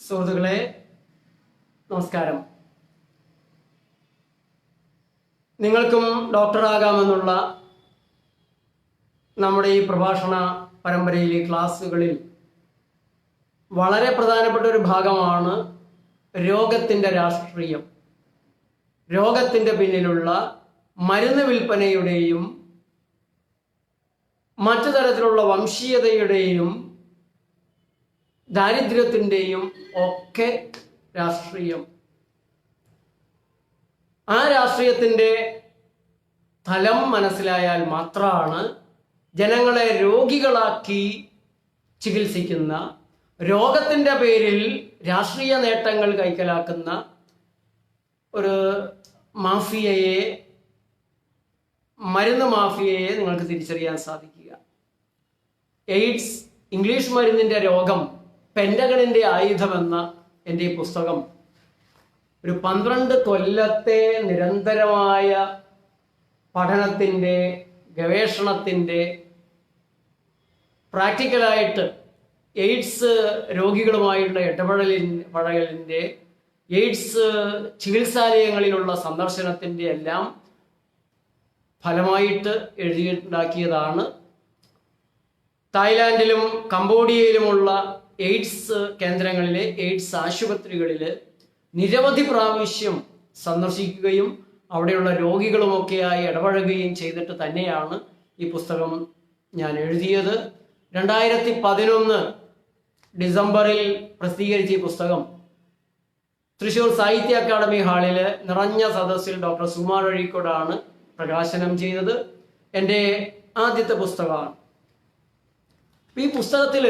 സുഹൃത്തുക്കളെ നമസ്കാരം. നിങ്ങൾക്കും ഡോക്ടറാകാമെന്നുള്ള നമ്മുടെ ഈ പ്രഭാഷണ പരമ്പരയിലെ ക്ലാസ്സുകളിൽ വളരെ പ്രധാനപ്പെട്ട ഒരു ഭാഗമാണ് രോഗത്തിൻ്റെ രാഷ്ട്രീയം. രോഗത്തിൻ്റെ പിന്നിലുള്ള മരുന്ന് വിൽപ്പനയുടെയും മറ്റു തരത്തിലുള്ള വംശീയതയുടെയും ദാരിദ്ര്യത്തിൻ്റെയും ഒക്കെ രാഷ്ട്രീയം. ആ രാഷ്ട്രീയത്തിൻ്റെ ഫലം മനസ്സിലായാൽ മാത്രമാണ് ജനങ്ങളെ രോഗികളാക്കി ചികിത്സിക്കുന്ന, രോഗത്തിൻ്റെ പേരിൽ രാഷ്ട്രീയ നേട്ടങ്ങൾ കൈക്കലാക്കുന്ന ഒരു മാഫിയയെ, മരുന്ന് മാഫിയയെ നിങ്ങൾക്ക് തിരിച്ചറിയാൻ സാധിക്കുക. എയ്ഡ്സ്, ഇംഗ്ലീഷ് മരുന്നിൻ്റെ രോഗം, പെൻറ്റഗണിൻ്റെ ആയുധമെന്ന എൻ്റെ ഈ പുസ്തകം ഒരു 12 കൊല്ലത്തെ നിരന്തരമായ പഠനത്തിൻ്റെ, ഗവേഷണത്തിൻ്റെ, പ്രാക്ടിക്കലായിട്ട് എയ്ഡ്സ് രോഗികളുമായുള്ള ഇടപഴകലിൻ്റെ, എയ്ഡ്സ് ചികിത്സാലയങ്ങളിലുള്ള സന്ദർശനത്തിൻ്റെ എല്ലാം ഫലമായിട്ട് എഴുതിയുണ്ടാക്കിയതാണ്. തായ്ലാൻഡിലും കംബോഡിയയിലുമുള്ള എയ്ഡ്സ് കേന്ദ്രങ്ങളിലെ, എയ്ഡ്സ് ആശുപത്രികളിൽ നിരവധി പ്രാവശ്യം സന്ദർശിക്കുകയും അവിടെയുള്ള രോഗികളുമൊക്കെയായി ഇടപഴകുകയും ചെയ്തിട്ട് തന്നെയാണ് ഈ പുസ്തകം ഞാൻ എഴുതിയത്. 2011 ഡിസംബറിൽ പ്രസിദ്ധീകരിച്ച ഈ പുസ്തകം തൃശ്ശൂർ സാഹിത്യ അക്കാദമി ഹാളിൽ നിറഞ്ഞ സദസ്സിൽ ഡോക്ടർ സുകുമാർ അഴീക്കോടാണ് പ്രകാശനം ചെയ്തത്. എൻ്റെ ആദ്യത്തെ പുസ്തകമാണ്. ഈ പുസ്തകത്തിൽ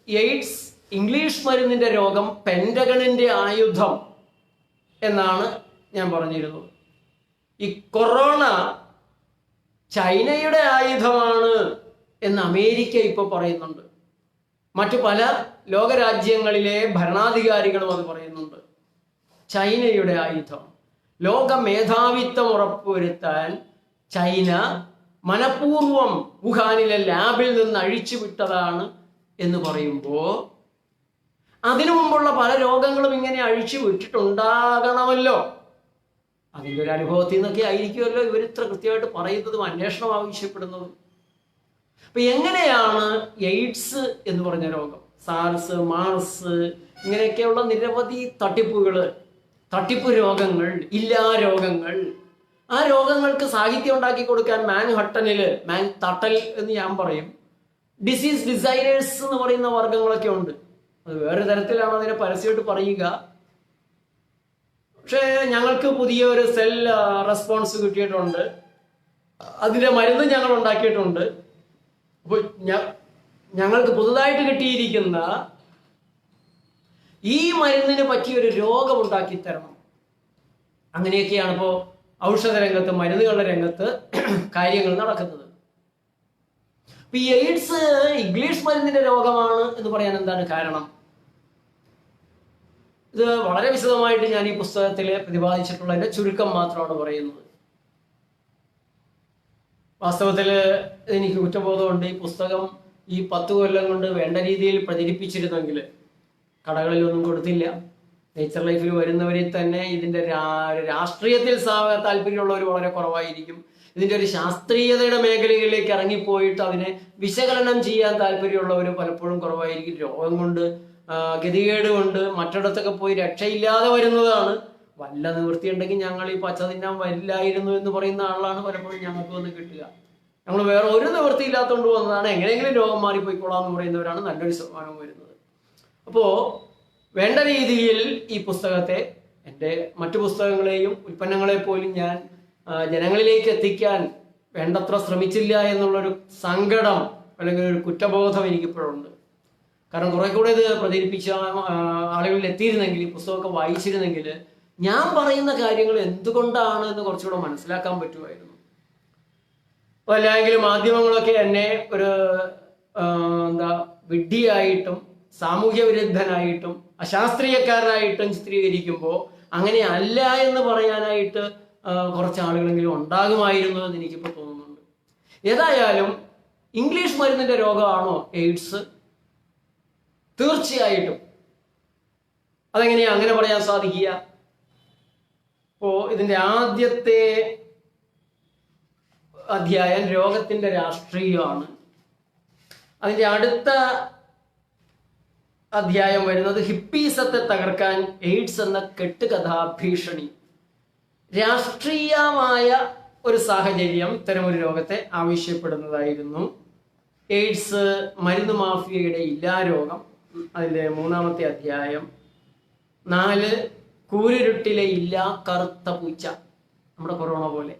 എയ്ഡ്സ്, ഇംഗ്ലീഷ് മരുന്നിൻ്റെ രോഗം, പെൻറ്റഗണിൻ്റെ ആയുധം എന്നാണ് ഞാൻ പറഞ്ഞിരുന്നത്. ഈ കൊറോണ ചൈനയുടെ ആയുധമാണ് എന്ന് അമേരിക്ക ഇപ്പോൾ പറയുന്നുണ്ട്. മറ്റു പല ലോകരാജ്യങ്ങളിലെ ഭരണാധികാരികളും അത് പറയുന്നുണ്ട്. ചൈനയുടെ ആയുധം. ലോക മേധാവിത്വം ഉറപ്പുവരുത്താൻ ചൈന മനഃപൂർവം വുഹാനിലെ ലാബിൽ നിന്ന് അഴിച്ചുവിട്ടതാണ് എന്ന് പറയുമ്പോൾ അതിനു മുമ്പുള്ള പല രോഗങ്ങളും ഇങ്ങനെ അഴിച്ചു വിട്ടിട്ടുണ്ടാകണമല്ലോ. അതിൻ്റെ ഒരു അനുഭവത്തിൽ നിന്നൊക്കെ ആയിരിക്കുമല്ലോ ഇവർ ഇത്ര കൃത്യമായിട്ട് പറയുന്നതും അന്വേഷണം ആവശ്യപ്പെടുന്നതും. അപ്പൊ എങ്ങനെയാണ് എയ്ഡ്സ് എന്ന് പറഞ്ഞ രോഗം, സാർസ്, മാർസ്, ഇങ്ങനെയൊക്കെയുള്ള നിരവധി തട്ടിപ്പ് രോഗങ്ങൾ, ഇല്ലാ രോഗങ്ങൾ, ആ രോഗങ്ങൾക്ക് സാഹിത്യം ഉണ്ടാക്കി കൊടുക്കാൻ മാൻഹട്ടൽ എന്ന് ഞാൻ പറയും, ഡിസീസ് ഡിസൈനേഴ്സ് എന്ന് പറയുന്ന വർഗങ്ങളൊക്കെ ഉണ്ട്. അത് വേറെ തരത്തിലാണ് അതിനെ പരസ്യമായിട്ട് പറയുക. പക്ഷേ ഞങ്ങൾക്ക് പുതിയൊരു സെൽ റെസ്പോൺസ് കിട്ടിയിട്ടുണ്ട്, അതിൻ്റെ മരുന്ന് ഞങ്ങൾ ഉണ്ടാക്കിയിട്ടുണ്ട്. അപ്പോൾ ഞങ്ങൾക്ക് പുതുതായിട്ട് കിട്ടിയിരിക്കുന്ന ഈ മരുന്നിന് പറ്റിയൊരു രോഗം ഉണ്ടാക്കി തരണം. അങ്ങനെയൊക്കെയാണ് ഇപ്പോൾ ഔഷധ രംഗത്ത്, മരുന്നുകളുടെ രംഗത്ത് കാര്യങ്ങൾ നടക്കുന്നത്. അപ്പൊ ഈ എയ്ഡ്സ് ഇംഗ്ലീഷ് മരുന്നിന്റെ രോഗമാണ് എന്ന് പറയാൻ എന്താണ് കാരണം? ഇത് വളരെ വിശദമായിട്ട് ഞാൻ ഈ പുസ്തകത്തിൽ പ്രതിപാദിച്ചിട്ടുള്ളതിന്റെ ചുരുക്കം മാത്രമാണ് പറയുന്നത്. വാസ്തവത്തിൽ എനിക്ക് കുറ്റബോധമുണ്ട്. ഈ പുസ്തകം ഈ 10 കൊല്ലം കൊണ്ട് വേണ്ട രീതിയിൽ പ്രചരിപ്പിച്ചിരുന്നെങ്കിൽ, കടകളിലൊന്നും കൊടുത്തില്ല. നേച്ചർ ലൈഫിൽ വരുന്നവരിൽ തന്നെ ഇതിൻ്റെ രാഷ്ട്രീയത്തിൽ താല്പര്യമുള്ളവർ വളരെ കുറവായിരിക്കും. ഇതിൻ്റെ ഒരു ശാസ്ത്രീയതയുടെ മേഖലകളിലേക്ക് ഇറങ്ങിപ്പോയിട്ട് അതിനെ വിശകലനം ചെയ്യാൻ താല്പര്യമുള്ളവർ പലപ്പോഴും കുറവായിരിക്കും. രോഗം കൊണ്ട്, ഗതികേട് കൊണ്ട് മറ്റിടത്തൊക്കെ പോയി രക്ഷയില്ലാതെ വരുന്നതാണ്. വല്ല നിവൃത്തിയുണ്ടെങ്കിൽ ഞങ്ങൾ ഈ പച്ച തിന്നാൻ വരില്ലായിരുന്നു എന്ന് പറയുന്ന ആളാണ് പലപ്പോഴും ഞങ്ങൾക്ക് വന്ന് കിട്ടുക. ഞങ്ങൾ വേറെ ഒരു നിവൃത്തി ഇല്ലാത്തതുകൊണ്ട് വന്നതാണ്, എങ്ങനെയെങ്കിലും രോഗം മാറിപ്പോയിക്കോളാം എന്ന് പറയുന്നവരാണ് നല്ലൊരു ശതമാനം വരുന്നത്. അപ്പോൾ വേണ്ട രീതിയിൽ ഈ പുസ്തകത്തെ, എൻ്റെ മറ്റു പുസ്തകങ്ങളെയും ഉൽപ്പന്നങ്ങളെ പോലും ഞാൻ ജനങ്ങളിലേക്ക് എത്തിക്കാൻ വേണ്ടത്ര ശ്രമിച്ചില്ല എന്നുള്ളൊരു സങ്കടം അല്ലെങ്കിൽ ഒരു കുറ്റബോധം എനിക്കിപ്പോഴുണ്ട്. കാരണം കുറെ കൂടെ ഇത് പ്രചരിപ്പിച്ച ആളുകളിൽ എത്തിയിരുന്നെങ്കിൽ, ഈ പുസ്തകമൊക്കെ വായിച്ചിരുന്നെങ്കിൽ ഞാൻ പറയുന്ന കാര്യങ്ങൾ എന്തുകൊണ്ടാണ് എന്ന് കുറച്ചുകൂടെ മനസ്സിലാക്കാൻ പറ്റുമായിരുന്നു. അല്ലെങ്കിൽ മാധ്യമങ്ങളൊക്കെ എന്നെ ഒരു വിഡ്ഢിയായിട്ടും സാമൂഹ്യ വിരുദ്ധനായിട്ടും അശാസ്ത്രീയക്കാരനായിട്ടും ചിത്രീകരിക്കുമ്പോൾ അങ്ങനെ അല്ല എന്ന് പറയാനായിട്ട് കുറച്ച് ആളുകളെങ്കിലും ഉണ്ടാകുമായിരുന്നു എന്ന് എനിക്കിപ്പോൾ തോന്നുന്നുണ്ട്. ഏതായാലും ഇംഗ്ലീഷ് മരുന്നിന്റെ രോഗമാണോ എയ്ഡ്സ്? തീർച്ചയായിട്ടും അതെങ്ങനെയാ അങ്ങനെ പറയാൻ സാധിക്കുക? ഇപ്പോ ഇതിന്റെ ആദ്യത്തെ അധ്യായം രോഗത്തിന്റെ രാഷ്ട്രീയമാണ്. അതിന്റെ അടുത്ത അധ്യായം വരുന്നത് ഹിപ്പീസത്തെ തകർക്കാൻ എയ്ഡ്സ് എന്ന കെട്ടുകഥാ ഭീഷണി. രാഷ്ട്രീയമായ ഒരു സാഹചര്യം ഇത്തരമൊരു രോഗത്തെ ആവശ്യപ്പെടുന്നതായിരുന്നു. എയ്ഡ്സ് മരുന്ന് മാഫിയയുടെ ഇല്ലാരോഗം, അതിൻ്റെ 3-ാമത്തെ അധ്യായം. 4 കൂരിരുട്ടിലെ ഇല്ല കറുത്ത പൂച്ച. നമ്മുടെ കൊറോണ പോലെ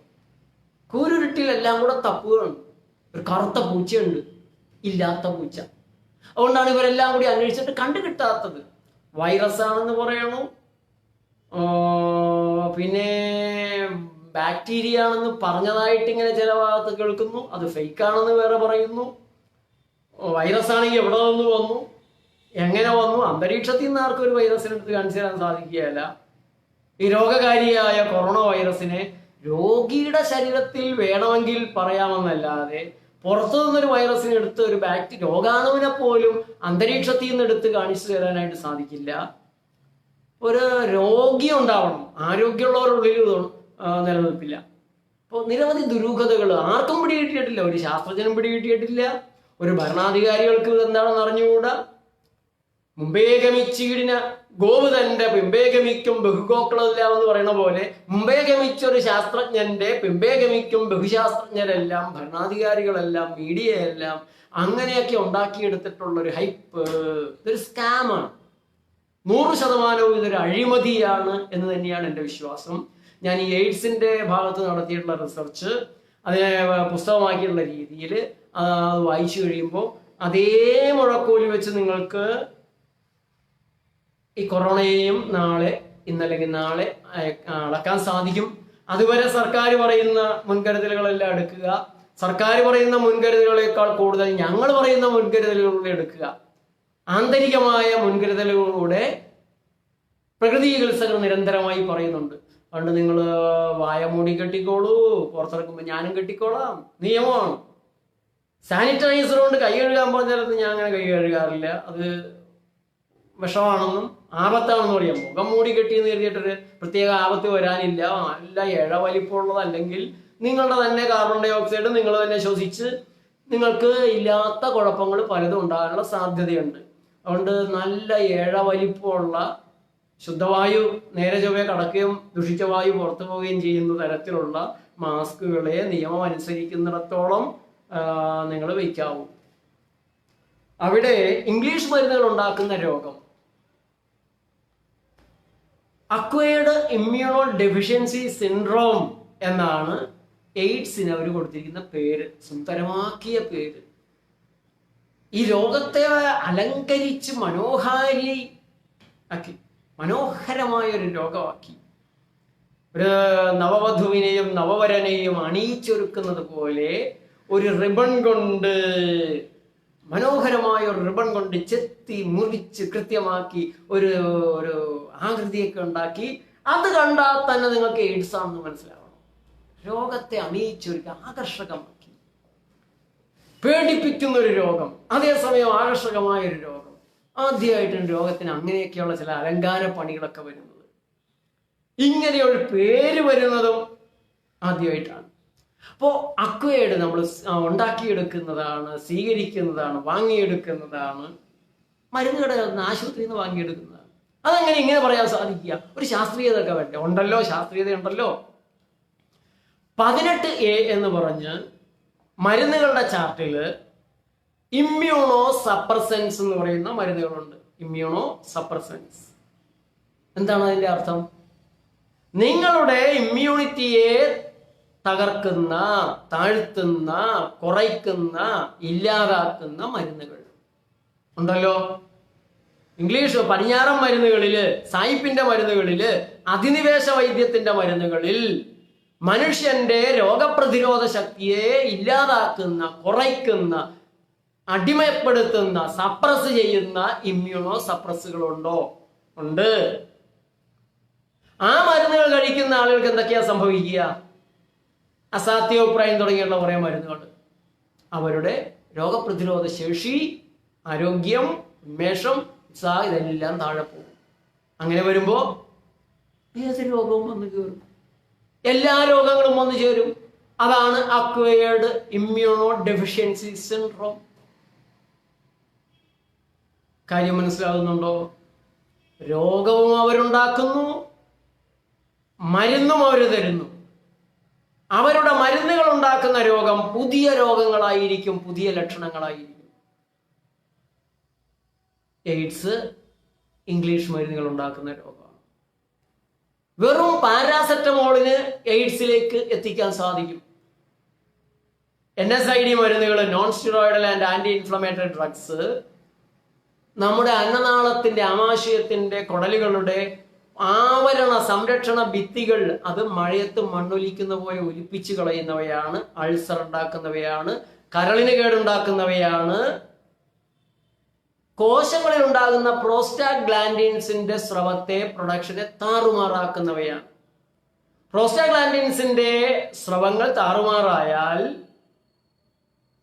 കൂരിരുട്ടിലെല്ലാം കൂടെ തപ്പുകളുണ്ട്. ഒരു കറുത്ത പൂച്ചയുണ്ട്, ഇല്ലാത്ത പൂച്ച. അതുകൊണ്ടാണ് ഇവരെല്ലാം കൂടി അന്വേഷിച്ചിട്ട് കണ്ടുകിട്ടാത്തത്. വൈറസ് ആണെന്ന് പറയണു, പിന്നെ ബാക്ടീരിയ ആണെന്ന് പറഞ്ഞതായിട്ട് ഇങ്ങനെ ചില ഭാഗത്ത് കേൾക്കുന്നു. അത് ഫേക്ക് ആണെന്ന് വേറെ പറയുന്നു. വൈറസ് ആണെങ്കിൽ എവിടെ നിന്ന് വന്നു, എങ്ങനെ വന്നു? അന്തരീക്ഷത്തിൽ നിന്ന് ആർക്കും ഒരു വൈറസിനെടുത്ത് കാണിച്ചു തരാൻ സാധിക്കുകയല്ല. ഈ രോഗകാരിയായ കൊറോണ വൈറസിനെ രോഗിയുടെ ശരീരത്തിൽ വേണമെങ്കിൽ പറയാമെന്നല്ലാതെ പുറത്തു നിന്നൊരു വൈറസിനെ എടുത്ത് ഒരു രോഗാണുവിനെ പോലും അന്തരീക്ഷത്തിൽ നിന്ന് എടുത്ത് കാണിച്ചു തരാനായിട്ട് സാധിക്കില്ല. ഒരു രോഗി ഉണ്ടാവണം, ആരോഗ്യമുള്ളവരുടെ ഉള്ളിൽ നിലനിൽപ്പില്ല. അപ്പോൾ നിരവധി ദുരൂഹതകൾ ആർക്കും പിടികിട്ടിയിട്ടില്ല. ഒരു ശാസ്ത്രജ്ഞനും പിടികിട്ടിയിട്ടില്ല, ഒരു ഭരണാധികാരികൾക്ക് എന്താണെന്ന് അറിഞ്ഞുകൂടാ. മുമ്പേ ഗമിച്ചീടിന ഗോവ് തന്റെ പിമ്പേ ഗമിക്കും ബഹുഗോക്കളല്ല എന്ന് പറയുന്ന പോലെ മുമ്പേ ഗമിച്ച ഒരു ശാസ്ത്രജ്ഞന്റെ പിമ്പേ ഗമിക്കും ബഹുശാസ്ത്രജ്ഞരെല്ലാം, ഭരണാധികാരികളെല്ലാം, മീഡിയയെല്ലാം അങ്ങനെയൊക്കെ ഉണ്ടാക്കിയെടുത്തിട്ടുള്ള ഒരു ഹൈപ്പ്, ഇതൊരു സ്കാമാണ്. 100% ഇതൊരു അഴിമതിയാണ് എന്ന് തന്നെയാണ് എൻ്റെ വിശ്വാസം. ഞാൻ ഈ എയ്ഡ്സിന്റെ ഭാഗത്ത് നടത്തിയിട്ടുള്ള റിസർച്ച്, അതിനെ പുസ്തകമാക്കിയിട്ടുള്ള രീതിയിൽ അത് വായിച്ചു കഴിയുമ്പോൾ അതേ മുഴക്കോലി വെച്ച് നിങ്ങൾക്ക് ഈ കൊറോണയെയും ഇന്നല്ലെങ്കിൽ നാളെ അളക്കാൻ സാധിക്കും. അതുവരെ സർക്കാർ പറയുന്ന മുൻകരുതലുകളെല്ലാം എടുക്കുക. സർക്കാർ പറയുന്ന മുൻകരുതലുകളേക്കാൾ കൂടുതൽ ഞങ്ങൾ പറയുന്ന മുൻകരുതലുകൾ എടുക്കുക. ആന്തരികമായ മുൻകരുതലുകളിലൂടെ പ്രകൃതി ചികിത്സകൾ നിരന്തരമായി പറയുന്നുണ്ട്. അതുകൊണ്ട് നിങ്ങൾ വായ മൂടി കെട്ടിക്കോളൂ, പുറത്തിറക്കുമ്പോൾ ഞാനും കെട്ടിക്കോളാം, നിയമമാണ്. സാനിറ്റൈസർ കൊണ്ട് കൈ കഴുകാൻ പറഞ്ഞാലത്ത് ഞാൻ അങ്ങനെ കൈ കഴുകാറില്ല. അത് വിഷമാണെന്നും ആപത്താണെന്നും അറിയാം. മുഖം മൂടി കെട്ടിയെന്ന് കരുതിയിട്ടൊരു പ്രത്യേക ആപത്ത് വരാനില്ല. നല്ല വലിപ്പമുള്ളത്, അല്ലെങ്കിൽ നിങ്ങളുടെ തന്നെ കാർബൺ ഡൈ ഓക്സൈഡ് നിങ്ങൾ തന്നെ ശ്വസിച്ച് നിങ്ങൾക്ക് ഇല്ലാത്ത കുഴപ്പങ്ങൾ പലതും ഉണ്ടാകാനുള്ള സാധ്യതയുണ്ട്. അതുകൊണ്ട് നല്ല വലിപ്പമുള്ള ശുദ്ധവായു നേരെ ചൊവ്വേ കടക്കുകയും ദുഷിച്ച വായു പുറത്തു പോവുകയും ചെയ്യുന്ന തരത്തിലുള്ള മാസ്കുകളെ നിയമം അനുസരിക്കുന്നിടത്തോളം നിങ്ങൾ വയ്ക്കാവൂ. അവിടെ ഇംഗ്ലീഷ് മരുന്നുകൾ ഉണ്ടാക്കുന്ന രോഗം അക്വയർഡ് ഇമ്മ്യൂണോ ഡെഫിഷ്യൻസി സിൻഡ്രോം എന്നാണ് എയ്ഡ്സിന് അവർ കൊടുത്തിരിക്കുന്ന പേര്, സുന്ദരമാക്കിയ പേര്. ഈ രോഗത്തെ അലങ്കരിച്ച് മനോഹരമായ ഒരു രോഗമാക്കി. ഒരു നവവധുവിനെയും നവവരനെയും അണിയിച്ചൊരുക്കുന്നത് പോലെ ഒരു റിബൺ കൊണ്ട്, മനോഹരമായ ഒരു റിബൺ കൊണ്ട് ചെത്തി മുറിച്ച് കൃത്യമാക്കി ഒരു ആകൃതിയൊക്കെ ഉണ്ടാക്കി, അത് കണ്ടാൽ തന്നെ നിങ്ങൾക്ക് എയ്ഡ്സ് ആണെന്ന് മനസ്സിലാവണം. രോഗത്തെ അണിയിച്ചൊരുക്കി ആകർഷകമാക്കി, പേടിപ്പിക്കുന്ന ഒരു രോഗം, അതേസമയം ആകർഷകമായ ഒരു രോഗം. ആദ്യമായിട്ടാണ് രോഗത്തിന് അങ്ങനെയൊക്കെയുള്ള ചില അലങ്കാര പണികളൊക്കെ വരുന്നത്. ഇങ്ങനെയൊരു പേര് വരുന്നതും ആദ്യമായിട്ടാണ്. അപ്പോൾ അക്വയർഡ് നമ്മൾ ഉണ്ടാക്കിയെടുക്കുന്നതാണ്, സ്വീകരിക്കുന്നതാണ്, വാങ്ങിയെടുക്കുന്നതാണ്. മരുന്നുകടയിൽ നിന്ന്, ആശുപത്രിയിൽ നിന്ന് വാങ്ങിയെടുക്കുന്നതാണ്. അതെങ്ങനെ ഇങ്ങനെ പറയാൻ സാധിക്കുക? ഒരു ശാസ്ത്രീയത ഒക്കെ വേണ്ടേ? ഉണ്ടല്ലോ, ശാസ്ത്രീയത ഉണ്ടല്ലോ. 18A എന്ന് പറഞ്ഞ് മരുന്നുകളുടെ ചാർട്ടിൽ ഇമ്മ്യൂണോ സപ്രസൻസ് എന്ന് പറയുന്ന മരുന്നുകളുണ്ട്. ഇമ്മ്യൂണോ സപ്രസൻസ് എന്താണ് അതിന്റെ അർത്ഥം? നിങ്ങളുടെ ഇമ്മ്യൂണിറ്റിയെ തകർക്കുന്ന, താഴ്ത്തുന്ന, കുറയ്ക്കുന്ന, ഇല്ലാതാക്കുന്ന മരുന്നുകൾ ഉണ്ടല്ലോ. ഇംഗ്ലീഷ് പടിഞ്ഞാറൻ മരുന്നുകളില്, സായിപ്പിന്റെ മരുന്നുകളില്, അധിനിവേശ വൈദ്യത്തിന്റെ മരുന്നുകളിൽ മനുഷ്യന്റെ രോഗപ്രതിരോധ ശക്തിയെ ഇല്ലാതാക്കുന്ന, കുറയ്ക്കുന്ന, അടിമപ്പെടുത്തുന്ന, സപ്രസ് ചെയ്യുന്ന ഇമ്മ്യൂണോ സപ്രസുകളുണ്ടോ? ഉണ്ട്. ആ മരുന്നുകൾ കഴിക്കുന്ന ആളുകൾക്ക് എന്തൊക്കെയാ സംഭവിക്കുക? അസാധ്യോപ്രായം തുടങ്ങിയുള്ള കുറേ മരുന്നുകൾ അവരുടെ രോഗപ്രതിരോധ ശേഷി, ആരോഗ്യം, ഉന്മേഷം, ഇതെല്ലാം താഴെ പോകും. അങ്ങനെ വരുമ്പോ ഏത് രോഗവും വന്നു കയറും, എല്ലാ രോഗങ്ങളും വന്നു ചേരും. അതാണ് അക്വയേർഡ് ഇമ്മ്യൂണോ ഡെഫിഷ്യൻസി സിൻഡ്രോം. കാര്യം മനസ്സിലാകുന്നുണ്ടോ? രോഗവും അവരുണ്ടാക്കുന്നു, മരുന്നും അവർ തരുന്നു. അവരുടെ മരുന്നുകൾ ഉണ്ടാക്കുന്ന രോഗം പുതിയ രോഗങ്ങളായിരിക്കും, പുതിയ ലക്ഷണങ്ങളായിരിക്കും. എയ്ഡ്സ് ഇംഗ്ലീഷ് മരുന്നുകൾ ഉണ്ടാക്കുന്ന രോഗമാണ്. വെറും പാരാസെറ്റമോളിന് എയ്ഡ്സിലേക്ക് എത്തിക്കാൻ സാധിക്കും. NSAID മരുന്നുകൾ, non steroidal and anti inflammatory drugs, നമ്മുടെ അന്നനാളത്തിന്റെ ആമാശയത്തിന്റെ കുടലുകളുടെ ആവരണ സംരക്ഷണ ഭിത്തികൾ അത് മഴയത്ത് മണ്ണൊലിക്കുന്ന പോലെ ഒലിപ്പിച്ചു കളയുന്നവയാണ്, അൾസർ ഉണ്ടാക്കുന്നവയാണ്, കരളിന് കേടുണ്ടാക്കുന്നവയാണ്, കോശങ്ങളിൽ ഉണ്ടാകുന്ന പ്രോസ്റ്റാഗ്ലാൻഡിൻസിന്റെ സ്രവത്തെ പ്രൊഡക്ഷനെ താറുമാറാക്കുന്നവയാണ്. പ്രോസ്റ്റാഗ്ലാൻഡിൻസിന്റെ സ്രവങ്ങൾ താറുമാറായാൽ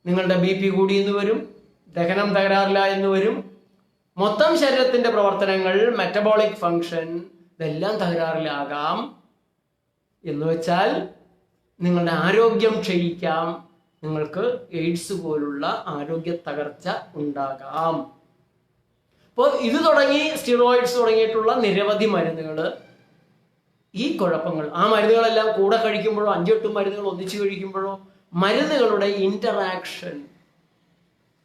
നിങ്ങളുടെ BP കൂടി എന്ന് വരും, ദഹനം തകരാറില്ല എന്ന് വരും, മൊത്തം ശരീരത്തിന്റെ പ്രവർത്തനങ്ങൾ, മെറ്റബോളിക് ഫങ്ഷൻ ഇതെല്ലാം തകരാറിലാകാം. എന്ന് വെച്ചാൽ നിങ്ങളുടെ ആരോഗ്യം ക്ഷയിക്കാം, നിങ്ങൾക്ക് എയ്ഡ്സ് പോലുള്ള ആരോഗ്യ തകർച്ച ഉണ്ടാകാം. അപ്പോൾ ഇത് തുടങ്ങി സ്റ്റിറോയിഡ്സ് തുടങ്ങിയിട്ടുള്ള നിരവധി മരുന്നുകൾ, ഈ കുഴപ്പങ്ങൾ, ആ മരുന്നുകളെല്ലാം കൂടെ കഴിക്കുമ്പോഴോ 5-8 മരുന്നുകൾ ഒന്നിച്ചു കഴിക്കുമ്പോഴോ മരുന്നുകളുടെ ഇന്ററാക്ഷൻ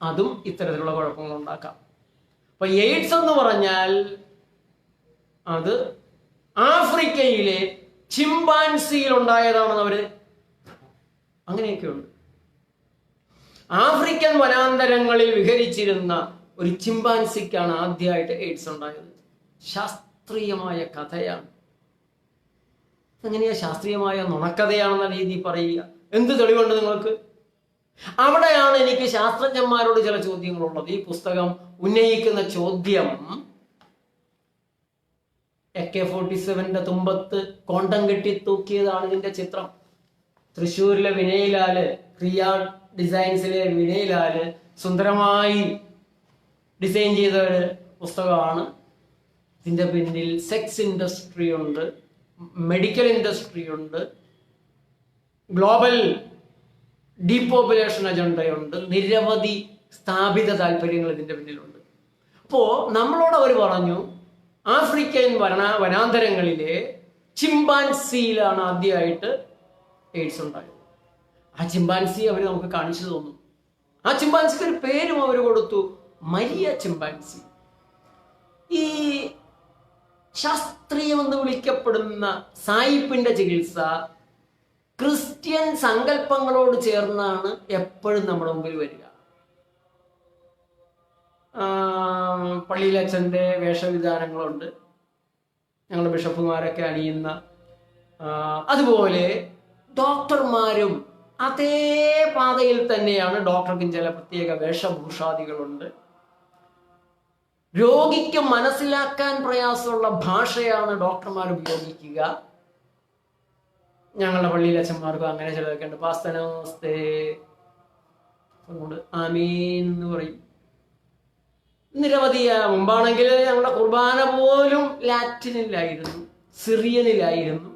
അതും ഇത്തരത്തിലുള്ള കുഴപ്പങ്ങൾ ഉണ്ടാക്കാം. അപ്പൊ എയ്ഡ്സ് എന്ന് പറഞ്ഞാൽ അത് ആഫ്രിക്കയിലെ ചിമ്പാൻസിയിൽ ഉണ്ടായതാണെന്ന് അവര് അങ്ങനെയൊക്കെ ഉണ്ട്. ആഫ്രിക്കൻ വനാന്തരങ്ങളിൽ വിഹരിച്ചിരുന്ന ഒരു ചിമ്പാൻസിക്കാണ് ആദ്യമായിട്ട് എയ്ഡ്സ് ഉണ്ടായത്. ശാസ്ത്രീയമായ കഥയാണ്. എങ്ങനെയാ ശാസ്ത്രീയമായ നുണക്കഥയാണെന്ന രീതി പറയുക? എന്ത് തെളിവുണ്ട് നിങ്ങൾക്ക്? അവിടെയാണ് എനിക്ക് ശാസ്ത്രജ്ഞന്മാരോട് ചില ചോദ്യങ്ങളുള്ളത്. ഈ പുസ്തകം ഉന്നയിക്കുന്ന ചോദ്യം AK-47 തുമ്പത്ത് കോണ്ടം കെട്ടി തൂക്കിയതാണ് ഇതിന്റെ ചിത്രം. തൃശ്ശൂരിലെ വിനയലാല്, ക്രിയ ഡിസൈൻസിലെ വിനയലാല് സുന്ദരമായി ഡിസൈൻ ചെയ്ത ഒരു പുസ്തകമാണ്. ഇതിന്റെ പിന്നിൽ സെക്സ് ഇൻഡസ്ട്രി ഉണ്ട്, മെഡിക്കൽ ഇൻഡസ്ട്രി ഉണ്ട്, ഗ്ലോബൽ ഡീപോപ്പുലേഷൻ അജണ്ടയുണ്ട്, നിരവധി സ്ഥാപിത താല്പര്യങ്ങൾ ഇതിന്റെ പിന്നിലുണ്ട്. അപ്പോ നമ്മളോട് അവർ പറഞ്ഞു ആഫ്രിക്കൻ വനാന്തരങ്ങളിലെ ചിമ്പാൻസിയിലാണ് ആദ്യമായിട്ട് എയ്ഡ്സ് ഉണ്ടായത്. ആ ചിമ്പാൻസി അവർ നമുക്ക് കാണിച്ചു തന്നു. ആ ചിമ്പാൻസിക്ക് ഒരു പേരും അവർ കൊടുത്തു, മരിയ ചിമ്പാൻസി. ഈ ശാസ്ത്രീയമെന്ന് വിളിക്കപ്പെടുന്ന സായിപ്പിന്റെ ചികിത്സ ക്രിസ്ത്യൻ സങ്കല്പങ്ങളോട് ചേർന്നാണ് എപ്പോഴും നമ്മുടെ മുമ്പിൽ വരിക. പള്ളിയിലച്ഛൻ്റെ വേഷവിധാനങ്ങളുണ്ട്, ഞങ്ങൾ ബിഷപ്പുമാരൊക്കെ അണിയുന്ന. അതുപോലെ ഡോക്ടർമാരും അതേ പാതയിൽ തന്നെയാണ്. ഡോക്ടർക്കും ചില പ്രത്യേക വേഷഭൂഷാദികളുണ്ട്. രോഗിക്ക് മനസ്സിലാക്കാൻ പ്രയാസമുള്ള ഭാഷയാണ് ഡോക്ടർമാർ ഉപയോഗിക്കുക. ഞങ്ങളുടെ പള്ളിയിലെ അച്ഛന്മാർക്കും അങ്ങനെ ചിലതൊക്കെ ഉണ്ട്. പാസ്തനമസ്തേ ആമീൻ എന്ന് പറയും. നിരവധി മുമ്പാണെങ്കിൽ ഞങ്ങളുടെ കുർബാന പോലും ലാറ്റിനിലായിരുന്നു, സിറിയനിലായിരുന്നു.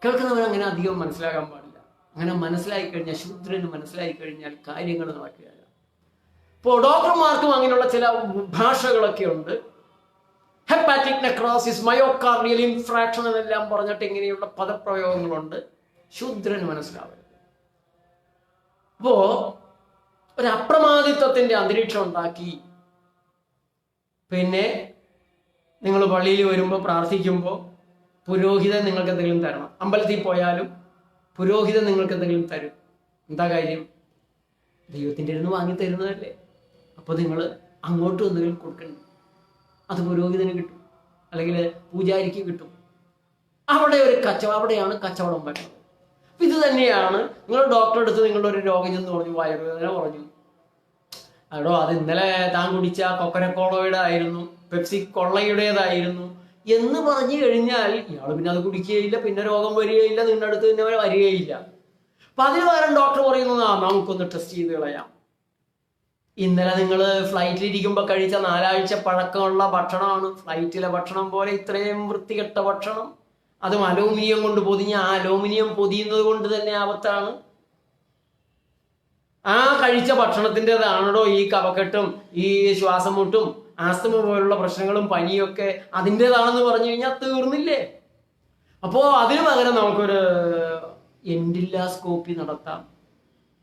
കേൾക്കുന്നവർ അങ്ങനെ അധികം മനസ്സിലാക്കാൻ പാടില്ല. അങ്ങനെ മനസ്സിലായി കഴിഞ്ഞാൽ, ശൂദ്രന് മനസ്സിലായി കഴിഞ്ഞാൽ കാര്യങ്ങൾ നടക്കുകയല്ല. ഇപ്പോൾ ഡോക്ടർമാർക്കും അങ്ങനെയുള്ള ചില ഭാഷകളൊക്കെ ഉണ്ട്. ഹെപ്പാറ്റിക് നെക്രോസിസ്, മയോകാർഡിയൽ ഇൻഫ്രാക്ഷൻ എന്നെല്ലാം പറഞ്ഞിട്ട് ഇങ്ങനെയുള്ള പദപ്രയോഗങ്ങളുണ്ട്. ശൂദ്രന് മനസ്സിലാവരുത്. അപ്പോ ഒരു അപ്രമാദിത്വത്തിന്റെ അന്തരീക്ഷം ഉണ്ടാക്കി. പിന്നെ നിങ്ങൾ പള്ളിയിൽ വരുമ്പോൾ പ്രാർത്ഥിക്കുമ്പോൾ പുരോഹിതൻ നിങ്ങൾക്ക് എന്തെങ്കിലും തരണം. അമ്പലത്തിൽ പോയാലും പുരോഹിതൻ നിങ്ങൾക്ക് എന്തെങ്കിലും തരും. എന്താ കാര്യം? ദൈവത്തിൻ്റെ ഇരുന്ന് വാങ്ങി തരുന്നതല്ലേ. അപ്പോൾ നിങ്ങൾ അങ്ങോട്ടും എന്തെങ്കിലും കൊടുക്കണം. അത് പുരോഹിതന് കിട്ടും, അല്ലെങ്കിൽ പൂജാരിക്ക് കിട്ടും. അവിടെയാണ് കച്ചവടം വരുന്നത്. ഇത് തന്നെയാണ് നിങ്ങൾ ഡോക്ടറെ അടുത്ത് നിങ്ങളുടെ ഒരു രോഗം ചെന്ന് പറഞ്ഞു, വയറുവേദന പറഞ്ഞു. അതോ അത് ഇന്നലെ താൻ കുടിച്ച കൊക്കരക്കോളയുടെ ആയിരുന്നു, പെപ്സി കൊള്ളയുടേതായിരുന്നു എന്ന് പറഞ്ഞു കഴിഞ്ഞാൽ ഇയാൾ പിന്നെ അത് കുടിക്കുകയില്ല, പിന്നെ രോഗം വരികയില്ല, നിങ്ങളുടെ അടുത്ത് തന്നെ വരികയില്ല. അപ്പൊ അതിന് പകരം ഡോക്ടർ പറയുന്നത് നമുക്കൊന്ന് ടെസ്റ്റ് ചെയ്ത് കളയാം. ഇന്നലെ നിങ്ങൾ ഫ്ലൈറ്റിലിരിക്കുമ്പോൾ കഴിച്ച 4 ആഴ്ച പഴക്കമുള്ള ഭക്ഷണമാണ്. ഫ്ലൈറ്റിലെ ഭക്ഷണം പോലെ ഇത്രയും വൃത്തികെട്ട ഭക്ഷണം, അതും അലൂമിനിയം കൊണ്ട് പൊതിഞ്ഞ. ആ അലൂമിനിയം പൊതിയുന്നത് കൊണ്ട് തന്നെ ആപത്താണ്. ആ കഴിച്ച ഭക്ഷണത്തിൻ്റെതാണോ ഈ കഫക്കെട്ടും ഈ ശ്വാസം മുട്ടും ആസ്തമ പോലുള്ള പ്രശ്നങ്ങളും പനിയൊക്കെ അതിൻ്റെതാണെന്ന് പറഞ്ഞു കഴിഞ്ഞാൽ തീർന്നില്ലേ? അപ്പോ അതിനു പകരം നമുക്കൊരു എൻഡില്ലാസ്കോപ്പി നടത്താം.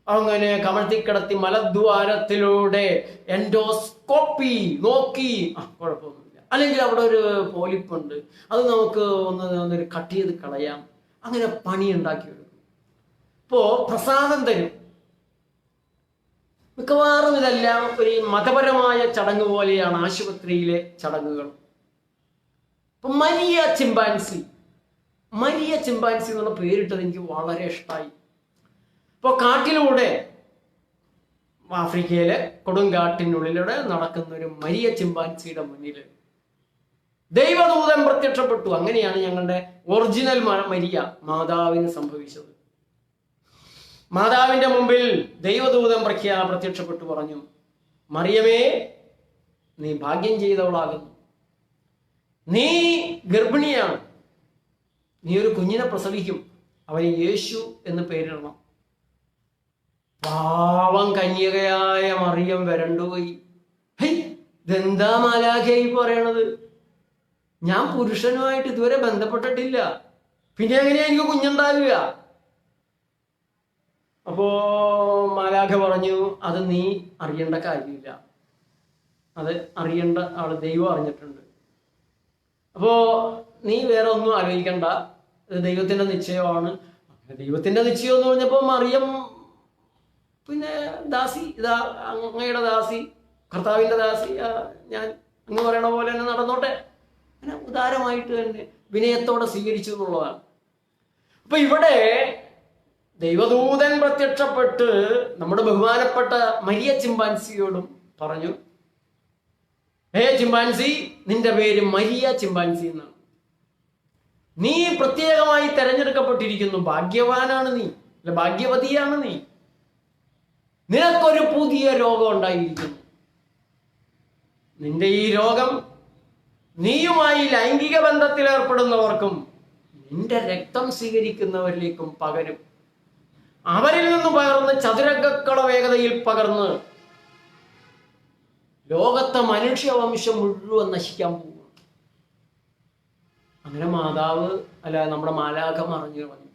അങ്ങനെ കമഴ്ത്തിക്കിടത്തി മലദ്വാരത്തിലൂടെ എൻഡോസ്കോപ്പി നോക്കി കുഴപ്പമൊന്നുമില്ല. അല്ലെങ്കിൽ അവിടെ ഒരു പോലിപ്പുണ്ട്, അത് നമുക്ക് ഒന്നൊരു കട്ട് ചെയ്ത് കളയാം. അങ്ങനെ പണി ഉണ്ടാക്കി എടുക്കും. ഇപ്പോ പ്രസാദം തരും. മിക്കവാറും ഇതെല്ലാം ഒരു മതപരമായ ചടങ്ങ് പോലെയാണ് ആശുപത്രിയിലെ ചടങ്ങുകൾ. ഇപ്പൊ മരിയ ചിമ്പാൻസി എന്നുള്ള പേരിട്ടത് എനിക്ക് വളരെ ഇഷ്ടമായി. ഇപ്പോൾ കാട്ടിലൂടെ, ആഫ്രിക്കയിലെ കൊടുങ്കാട്ടിനുള്ളിലൂടെ നടക്കുന്ന ഒരു മരിയ ചിമ്പാൻസിയുടെ മുന്നിൽ ദൈവദൂതൻ പ്രത്യക്ഷപ്പെട്ടു. അങ്ങനെയാണ് ഞങ്ങളുടെ ഒറിജിനൽ മരിയ മാതാവിന് സംഭവിച്ചത്. മാതാവിന്റെ മുമ്പിൽ ദൈവദൂതൻ പ്രത്യക്ഷപ്പെട്ടു പറഞ്ഞു, മറിയമേ, നീ ഭാഗ്യം ചെയ്തവളാകുന്നു, നീ ഗർഭിണിയാണ്, നീ ഒരു കുഞ്ഞിനെ പ്രസവിക്കും, അവന് യേശു എന്ന് പേരിടണം. പാവം കന്യകയായ മറിയം വരണ്ടുപോയി. ഇതെന്താ മാലാഖയായി പറയണത്? ഞാൻ പുരുഷനുമായിട്ട് ഇതുവരെ ബന്ധപ്പെട്ടിട്ടില്ല, പിന്നെ എങ്ങനെയാ എനിക്ക് കുഞ്ഞുണ്ടാകുക? അപ്പോ മാലാഖ പറഞ്ഞു, അത് നീ അറിയേണ്ട കാര്യമില്ല, അത് അറിയേണ്ട ആള് ദൈവം അറിഞ്ഞിട്ടുണ്ട്. അപ്പോ നീ വേറെ ഒന്നും ആലോചിക്കണ്ട, ഇത് ദൈവത്തിന്റെ നിശ്ചയമാണ്. ദൈവത്തിന്റെ നിശ്ചയം എന്ന് പറഞ്ഞപ്പോ മറിയം പിന്നെ ദാസി, ഇതാ അങ്ങയുടെ ദാസി, കർത്താവിന്റെ ദാസി, ഞാൻ അങ്ങ് പറയണ പോലെ തന്നെ നടന്നോട്ടെ, അങ്ങനെ ഉദാരമായിട്ട് തന്നെ വിനയത്തോടെ സ്വീകരിച്ചു എന്നുള്ളതാണ്. അപ്പൊ ഇവിടെ ദൈവദൂതൻ പ്രത്യക്ഷപ്പെട്ട് നമ്മുടെ ബഹുമാനപ്പെട്ട മരിയ ചിമ്പാൻസിയോടും പറഞ്ഞു, ചിമ്പാൻസി, നിന്റെ പേര് മരിയ ചിമ്പാൻസി എന്നാണ്, നീ പ്രത്യേകമായി തെരഞ്ഞെടുക്കപ്പെട്ടിരിക്കുന്നു, ഭാഗ്യവാനാണ് നീ, അല്ല ഭാഗ്യവതിയാണ് നീ, നിനക്കൊരു പുതിയ രോഗം ഉണ്ടായിരിക്കുന്നു. നിന്റെ ഈ രോഗം നീയുമായി ലൈംഗിക ബന്ധത്തിൽ ഏർപ്പെടുന്നവർക്കും നിന്റെ രക്തം സ്വീകരിക്കുന്നവരിലേക്കും പകരും. അവരിൽ നിന്ന് പകർന്ന് ചതുരംഗക്കള വേഗതയിൽ പകർന്ന് ലോകത്തെ മനുഷ്യവംശം മുഴുവൻ നശിക്കാൻ പോകും. അങ്ങനെ മാതാവ്, നമ്മുടെ മാലാഖ മറിഞ്ഞു കളഞ്ഞു.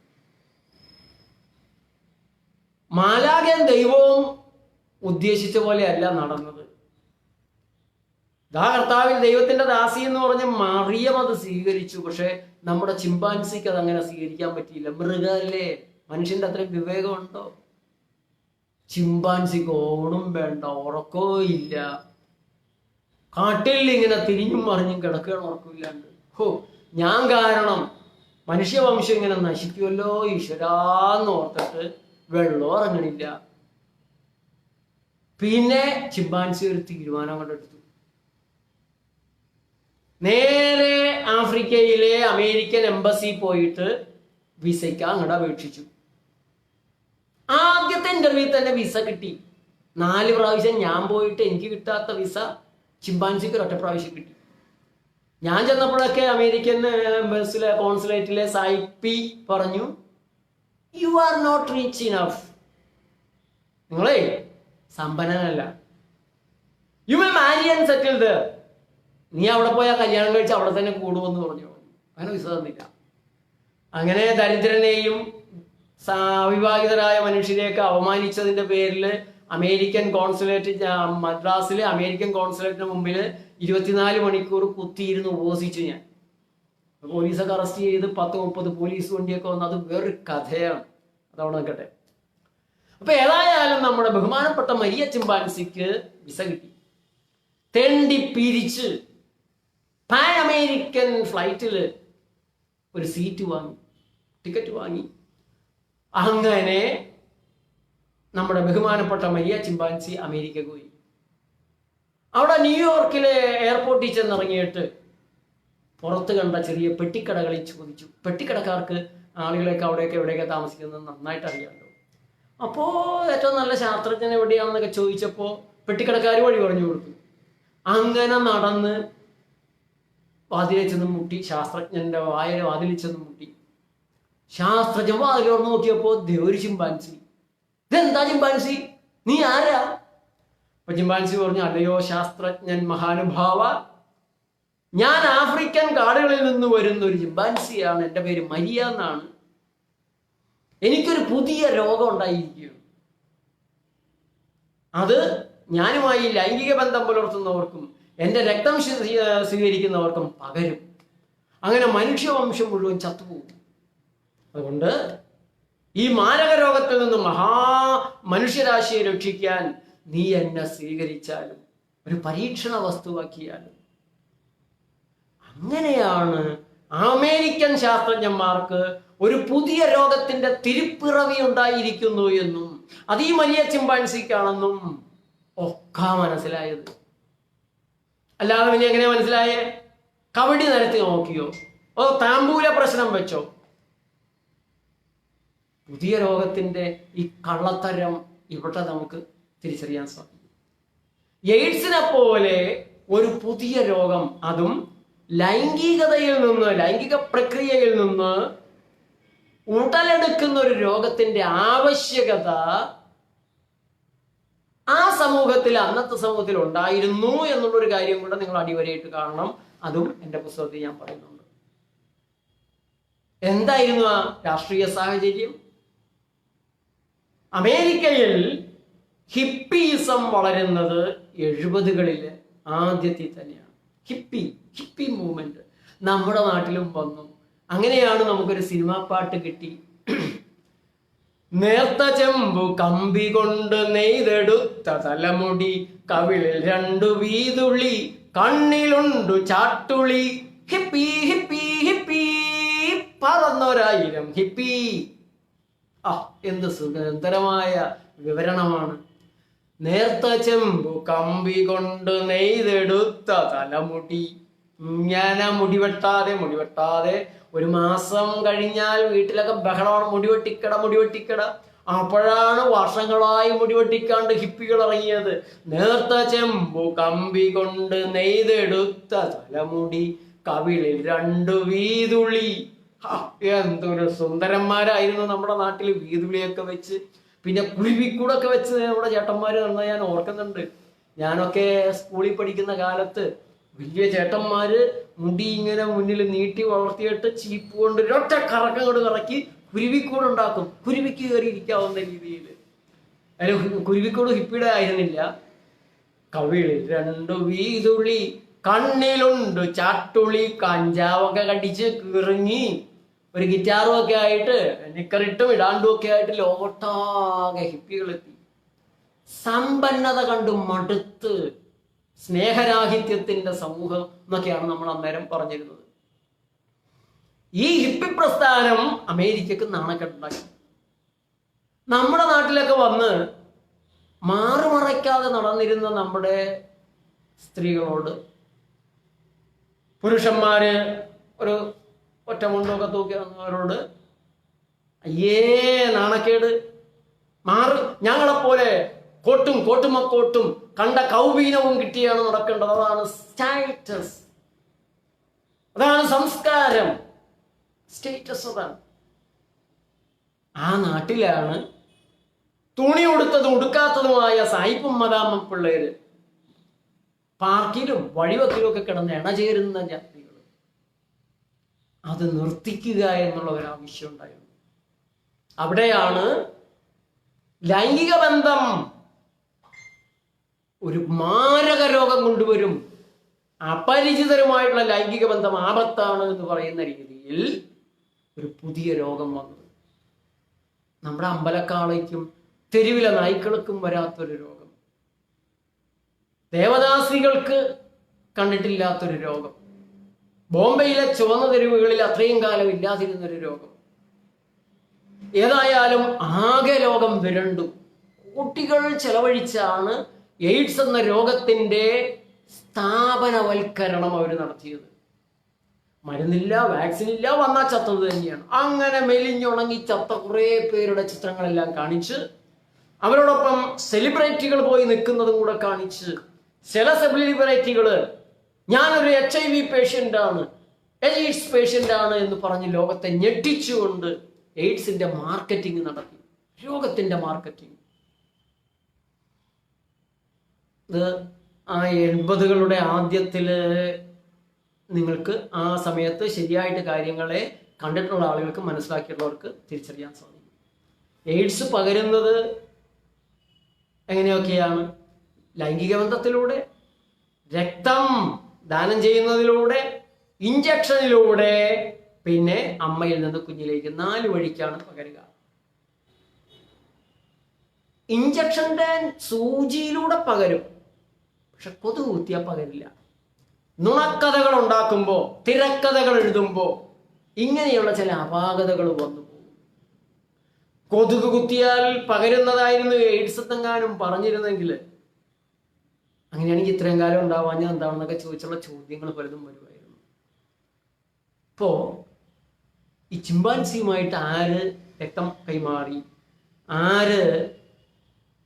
മാലാഖയും ദൈവവും ഉദ്ദേശിച്ച പോലെയല്ല നടന്നത്. കർത്താവിൽ ദൈവത്തിന്റെ ദാസി എന്ന് പറഞ്ഞ് മറിയം അത് സ്വീകരിച്ചു. പക്ഷെ നമ്മുടെ ചിമ്പാൻസിക്ക് അത് അങ്ങനെ സ്വീകരിക്കാൻ പറ്റിയില്ല. മൃഗല്ലേ, മനുഷ്യന്റെ അത്രയും വിവേകമുണ്ടോ? ചിമ്പാൻസിക്ക് ഓണും വേണ്ട, ഉറക്കവും ഇല്ല, കാട്ടിൽ ഇങ്ങനെ തിരിഞ്ഞും മറിഞ്ഞും കിടക്കുകയാണ്, ഉറക്കമില്ലാണ്ട്. ഞാൻ കാരണം മനുഷ്യവംശം ഇങ്ങനെ നശിക്കുമല്ലോ ഈശ്വരാന്ന് ഓർത്തിട്ട് വെള്ളം ഇറങ്ങണില്ല. പിന്നെ ചിമ്പാൻസി ഒരു തീരുമാനം കൊണ്ടെടുത്തു. നേരെ ആഫ്രിക്കയിലെ അമേരിക്കൻ എംബസി പോയിട്ട് വിസയ്ക്ക് അങ്ങോട്ട് അപേക്ഷിച്ചു. ആദ്യത്തെ ഇന്റർവ്യൂ തന്നെ വിസ കിട്ടി. 4 പ്രാവശ്യം ഞാൻ പോയിട്ട് എനിക്ക് കിട്ടാത്ത വിസ ചിമ്പാൻസിക്ക് ഒറ്റ പ്രാവശ്യം കിട്ടി. ഞാൻ ചെന്നപ്പോഴൊക്കെ അമേരിക്കൻ എംബസിലെ കോൺസുലേറ്റിലെ സായിപ്പി പറഞ്ഞു, you are not rich enough, നിങ്ങളെ സമ്പന്നനല്ല, you may marry and settle there, നീ അവിടെ പോയാൽ കല്യാണം കഴിച്ച് അവിടെ തന്നെ കൂടുമെന്ന് പറഞ്ഞു. അങ്ങനെ വിസ തന്നില്ല. അങ്ങനെ ദരിദ്രനെയും അവിവാഹിതരായ മനുഷ്യരെയൊക്കെ അവമാനിച്ചതിന്റെ പേരിൽ അമേരിക്കൻ കോൺസുലേറ്റ്, മദ്രാസിലെ അമേരിക്കൻ കോൺസുലേറ്റിന് മുമ്പിൽ 24 മണിക്കൂർ കുത്തിയിരുന്ന് ഉപവസിച്ചു ഞാൻ. പോലീസൊക്കെ അറസ്റ്റ് ചെയ്ത് 10-30 പോലീസ് വണ്ടിയൊക്കെ വന്ന്, അത് വേറൊരു കഥയാണ്, അതവിടെ നിൽക്കട്ടെ. അപ്പൊ ഏതായാലും നമ്മുടെ ബഹുമാനപ്പെട്ട മരിയ ചിമ്പാൻസിക്ക് വിസ കിട്ടി. തെണ്ടി പിരിച്ച് പാൻ അമേരിക്കൻ ഫ്ലൈറ്റിൽ ഒരു സീറ്റ് വാങ്ങി, ടിക്കറ്റ് വാങ്ങി. അങ്ങനെ നമ്മുടെ ബഹുമാനപ്പെട്ട മരിയ ചിമ്പാൻസി അമേരിക്കക്ക് പോയി. അവിടെ ന്യൂയോർക്കിലെ എയർപോർട്ടിൽ ചെന്നിറങ്ങിയിട്ട് പുറത്ത് കണ്ട ചെറിയ പെട്ടിക്കടകളിൽ ചോദിച്ചു. പെട്ടിക്കടക്കാർക്ക് ആളുകളെയൊക്കെ അവിടെയൊക്കെ എവിടെയൊക്കെ താമസിക്കുന്നത് നന്നായിട്ട് അറിയാമല്ലോ. അപ്പോൾ ഏറ്റവും നല്ല ശാസ്ത്രജ്ഞൻ എവിടെയാണെന്നൊക്കെ ചോദിച്ചപ്പോൾ പെട്ടിക്കടക്കാർ വഴി പറഞ്ഞു കൊടുത്തു. അങ്ങനെ നടന്ന് വാതിലിൽ ചെന്ന് മുട്ടി, ശാസ്ത്രജ്ഞന്റെ വാതിലിൽ ചെന്ന് മുട്ടി. ശാസ്ത്രജ്ഞൻ വാതിലോർന്ന് നോക്കിയപ്പോ ഒരു ചിമ്പാൻസി. ഇതെന്താ ചിമ്പാൻസി, നീ ആരാ? അപ്പൊ ചിമ്പാൻസി പറഞ്ഞു, അല്ലയോ ശാസ്ത്രജ്ഞൻ മഹാനുഭാവ, ഞാൻ ആഫ്രിക്കൻ കാടുകളിൽ നിന്ന് വരുന്ന ഒരു ചിമ്പാൻസിയാണ്. എൻ്റെ പേര് മരിയ എന്നാണ്. എനിക്കൊരു പുതിയ രോഗം ഉണ്ടായിരിക്കുകയാണ്. അത് ഞാനുമായി ലൈംഗിക ബന്ധം പുലർത്തുന്നവർക്കും എൻ്റെ രക്തം സ്വീകരിക്കുന്നവർക്കും പകരും. അങ്ങനെ മനുഷ്യവംശം മുഴുവൻ ചത്തുപോകും. അതുകൊണ്ട് ഈ മാരക രോഗത്തിൽ നിന്ന് മനുഷ്യരാശിയെ രക്ഷിക്കാൻ നീ എന്നെ സ്വീകരിച്ചാലും ഒരു പരീക്ഷണ വസ്തുവാക്കിയാലും. അങ്ങനെയാണ് അമേരിക്കൻ ശാസ്ത്രജ്ഞന്മാർക്ക് ഒരു പുതിയ രോഗത്തിന്റെ തിരുപ്പിറവി ഉണ്ടായിരിക്കുന്നു എന്നും അത് ഈ വലിയ ചിമ്പാൻസിക്കാണെന്നും ഒക്കെ മനസ്സിലായത്. അല്ലാതെ പിന്നെ എങ്ങനെ മനസ്സിലായേ? കബഡി നിരത്തി നോക്കിയോ? താമ്പൂല പ്രശ്നം വെച്ചോ? പുതിയ രോഗത്തിന്റെ ഈ കള്ളത്തരം ഇവിടെ നമുക്ക് തിരിച്ചറിയാൻ സാധിക്കും. എയ്ഡ്സിനെ പോലെ ഒരു പുതിയ രോഗം, അതും ലൈംഗികതയിൽ നിന്ന്, ലൈംഗിക പ്രക്രിയയിൽ നിന്ന് ഉടലെടുക്കുന്ന ഒരു രോഗത്തിന്റെ ആവശ്യകത ആ സമൂഹത്തിൽ, അന്നത്തെ സമൂഹത്തിൽ ഉണ്ടായിരുന്നു എന്നുള്ളൊരു കാര്യം കൂടെ നിങ്ങൾ അടിവരയിട്ട് കാണണം. അതും എൻ്റെ പുസ്തകത്തിൽ ഞാൻ പറയുന്നുണ്ട്. എന്തായിരുന്നു ആ രാഷ്ട്രീയ സാഹചര്യം? അമേരിക്കയിൽ ഹിപ്പിയിസം വളരുന്നത് 70കളിലെ ആദ്യത്തിൽ തന്നെയാണ്. ഹിപ്പി മൂവ്മെന്റ് നമ്മുടെ നാട്ടിലും വന്നു. അങ്ങനെയാണ് നമുക്കൊരു സിനിമാ പാട്ട് കിട്ടി. നേർത്ത ചെമ്പു കമ്പി കൊണ്ട് നെയ്തെടുത്ത തലമുടി, കവിളിൽ 2 വീതുള്ളി, കണ്ണിലുണ്ടു ചാട്ടുളി, ഹിപ്പി ഹിപ്പി ഹിപ്പി, പറന്നൊരായിരം ഹിപ്പി. എന്ത് സുഖകരമായ വിവരണമാണ്. നേർത്ത ചെമ്പു കമ്പി കൊണ്ട് നെയ്തെടുത്ത തലമുടി. ഇങ്ങനെ മുടിവെട്ടാതെ 1 മാസം കഴിഞ്ഞാൽ വീട്ടിലൊക്കെ ബഹളമാണ്, മുടിവെട്ടിക്കട. അപ്പോഴാണ് വർഷങ്ങളായി മുടിവെട്ടിക്കാണ്ട് ഹിപ്പികൾ ഇറങ്ങിയത്. നേർത്ത ചെമ്പു കമ്പി കൊണ്ട് നെയ്തെടുത്ത തലമുടി, കവിളിൽ 2 വീതുള്ളി. എന്തൊരു സുന്ദരന്മാരായിരുന്നു നമ്മുടെ നാട്ടിൽ വീതുള്ളിയൊക്കെ വെച്ച്. പിന്നെ കുരുവിക്കൂടൊക്കെ വെച്ച് നമ്മുടെ ചേട്ടന്മാര് തന്ന ഞാൻ ഓർക്കുന്നുണ്ട്. ഞാനൊക്കെ സ്കൂളിൽ പഠിക്കുന്ന കാലത്ത് വലിയ ചേട്ടന്മാര് മുടി ഇങ്ങനെ മുന്നിൽ നീട്ടി വളർത്തിയിട്ട് ചീപ്പ് കൊണ്ട് ഒരൊറ്റ കറക്കം കൊണ്ട് കറക്കി കുരുവിക്കൂട് ഉണ്ടാക്കും, കുരുവിക്ക് കയറി ഇരിക്കാവുന്ന രീതിയിൽ. അതിന് കുരുവിക്കൂട് ഹിപ്പിയുടെ ആയിരുന്നില്ല. കവിളിൽ 2 വീതുള്ളി, കണ്ണിലുണ്ട് ചാട്ടുളി, കഞ്ചാവൊക്കെ കടിച്ച് കിറങ്ങി ഒരു ഗിറ്റാറും ഒക്കെ ആയിട്ട്, നിക്കറിട്ടും ഇടാണ്ടും ഒക്കെ ആയിട്ട് ലോകത്താകെ ഹിപ്പികളെത്തി. സമ്പന്നത കണ്ടു മടുത്ത് സ്നേഹരാഹിത്യത്തിന്റെ സമൂഹം എന്നൊക്കെയാണ് നമ്മൾ അന്നേരം പറഞ്ഞിരുന്നത്. ഈ ഹിപ്പി പ്രസ്ഥാനം അമേരിക്കക്ക് നാണക്കെട്ടുണ്ടാക്കി. നമ്മുടെ നാട്ടിലൊക്കെ വന്ന് മാറുമറയ്ക്കാതെ നടന്നിരുന്ന നമ്മുടെ സ്ത്രീകളോട് പുരുഷന്മാര് ഒരു ഒറ്റ മുണ്ടൊക്കെ തൂക്കി വന്നവരോട് അയ്യേ നാണക്കേട്, ഞങ്ങളെപ്പോലെ കോട്ടും കണ്ട കൗബീനവും കിട്ടിയാണ് നടക്കേണ്ടത്. അതാണ് സ്റ്റാറ്റസ്, അതാണ് സംസ്കാരം, സ്റ്റേറ്റസ്. അതാണ്. ആ നാട്ടിലാണ് തുണി ഉടുത്തതും ഉടുക്കാത്തതുമായ സായിപ്പും മദാമ പിള്ളേര് പാർക്കിലും വഴിവക്കിലും ഒക്കെ കിടന്ന് ഇണചേരുന്ന ജാതികൾ. അത് നിർത്തിക്കുക എന്നുള്ള ഒരു ആവശ്യം ഉണ്ടായിരുന്നു. അവിടെയാണ് ലൈംഗിക ബന്ധം ഒരു മാരക രോഗം കൊണ്ടുവരും, അപരിചിതരുമായിട്ടുള്ള ലൈംഗിക ബന്ധം ആപത്താണ് എന്ന് പറയുന്ന രീതിയിൽ ഒരു പുതിയ രോഗം വന്നത്. നമ്മുടെ അമ്പലക്കാളയ്ക്കും തെരുവിലെ നായ്ക്കൾക്കും വരാത്തൊരു രോഗം, ദേവദാസികൾക്ക് കണ്ടിട്ടില്ലാത്തൊരു രോഗം, ബോംബെയിലെ ചുവന്ന തെരുവുകളിൽ അത്രയും കാലം ഇല്ലാതിരുന്നൊരു രോഗം. ഏതായാലും ആകെ ലോകം വിരണ്ടു. കോടികൾ ചെലവഴിച്ചാണ് എയ്ഡ്സ് എന്ന രോഗത്തിന്റെ സ്ഥാപനവൽക്കരണം അവർ നടത്തിയത്. മരുന്നില്ല, വാക്സിൻ ഇല്ല, വന്നാൽ ചത്തത് തന്നെയാണ്. അങ്ങനെ മെലിഞ്ഞുണങ്ങി ചത്ത കുറെ പേരുടെ ചിത്രങ്ങളെല്ലാം കാണിച്ച് അവരോടൊപ്പം സെലിബ്രിറ്റികൾ പോയി നിൽക്കുന്നതും കൂടെ കാണിച്ച്, ചില സെലിബ്രിറ്റികൾ ഞാനൊരു HIV പേഷ്യൻ്റ് ആണ്, എയ്ഡ്സ് പേഷ്യൻ്റ് ആണ് എന്ന് പറഞ്ഞ് ലോകത്തെ ഞെട്ടിച്ചുകൊണ്ട് എയ്ഡ്സിന്റെ മാർക്കറ്റിംഗ് നടത്തി. രോഗത്തിന്റെ മാർക്കറ്റിംഗ്. ഇത് ആ 80കളുടെ ആദ്യത്തില് നിങ്ങൾക്ക് ആ സമയത്ത് ശരിയായിട്ട് കാര്യങ്ങളെ കണ്ടിട്ടുള്ള ആളുകൾക്ക്, മനസ്സിലാക്കിയിട്ടുള്ളവർക്ക് തിരിച്ചറിയാൻ സാധിക്കും. എയ്ഡ്സ് പകരുന്നത് എങ്ങനെയൊക്കെയാണ്? ലൈംഗിക ബന്ധത്തിലൂടെ, രക്തം ദാനം ചെയ്യുന്നതിലൂടെ, ഇഞ്ചക്ഷനിലൂടെ, പിന്നെ അമ്മയിൽ നിന്ന് കുഞ്ഞിലേക്ക് 4 വഴിക്കാണ് പകരുക. ഇഞ്ചക്ഷന്റെ സൂചിയിലൂടെ പകരും, പക്ഷെ കൊതുക് കുത്തിയാൽ പകരില്ല. നുണക്കഥകൾ ഉണ്ടാക്കുമ്പോ, തിരക്കഥകൾ എഴുതുമ്പോ ഇങ്ങനെയുള്ള ചില അപാകതകൾ വന്നു പോകും. കൊതുക് കുത്തിയാൽ പകരുന്നതായിരുന്നു എയ്ഡ്സ് എന്നെങ്ങാനും പറഞ്ഞിരുന്നെങ്കിൽ, അങ്ങനെയാണെങ്കിൽ ഇത്രയും കാലം ഉണ്ടാവാഞ്ഞത് എന്താണെന്നൊക്കെ ചോദിച്ചുള്ള ചോദ്യങ്ങൾ പലതും വരുമായിരുന്നു. ഇപ്പോ ഈ ചിമ്പാൻസിയുമായിട്ട് ആര് രക്തം കൈമാറി, ആര്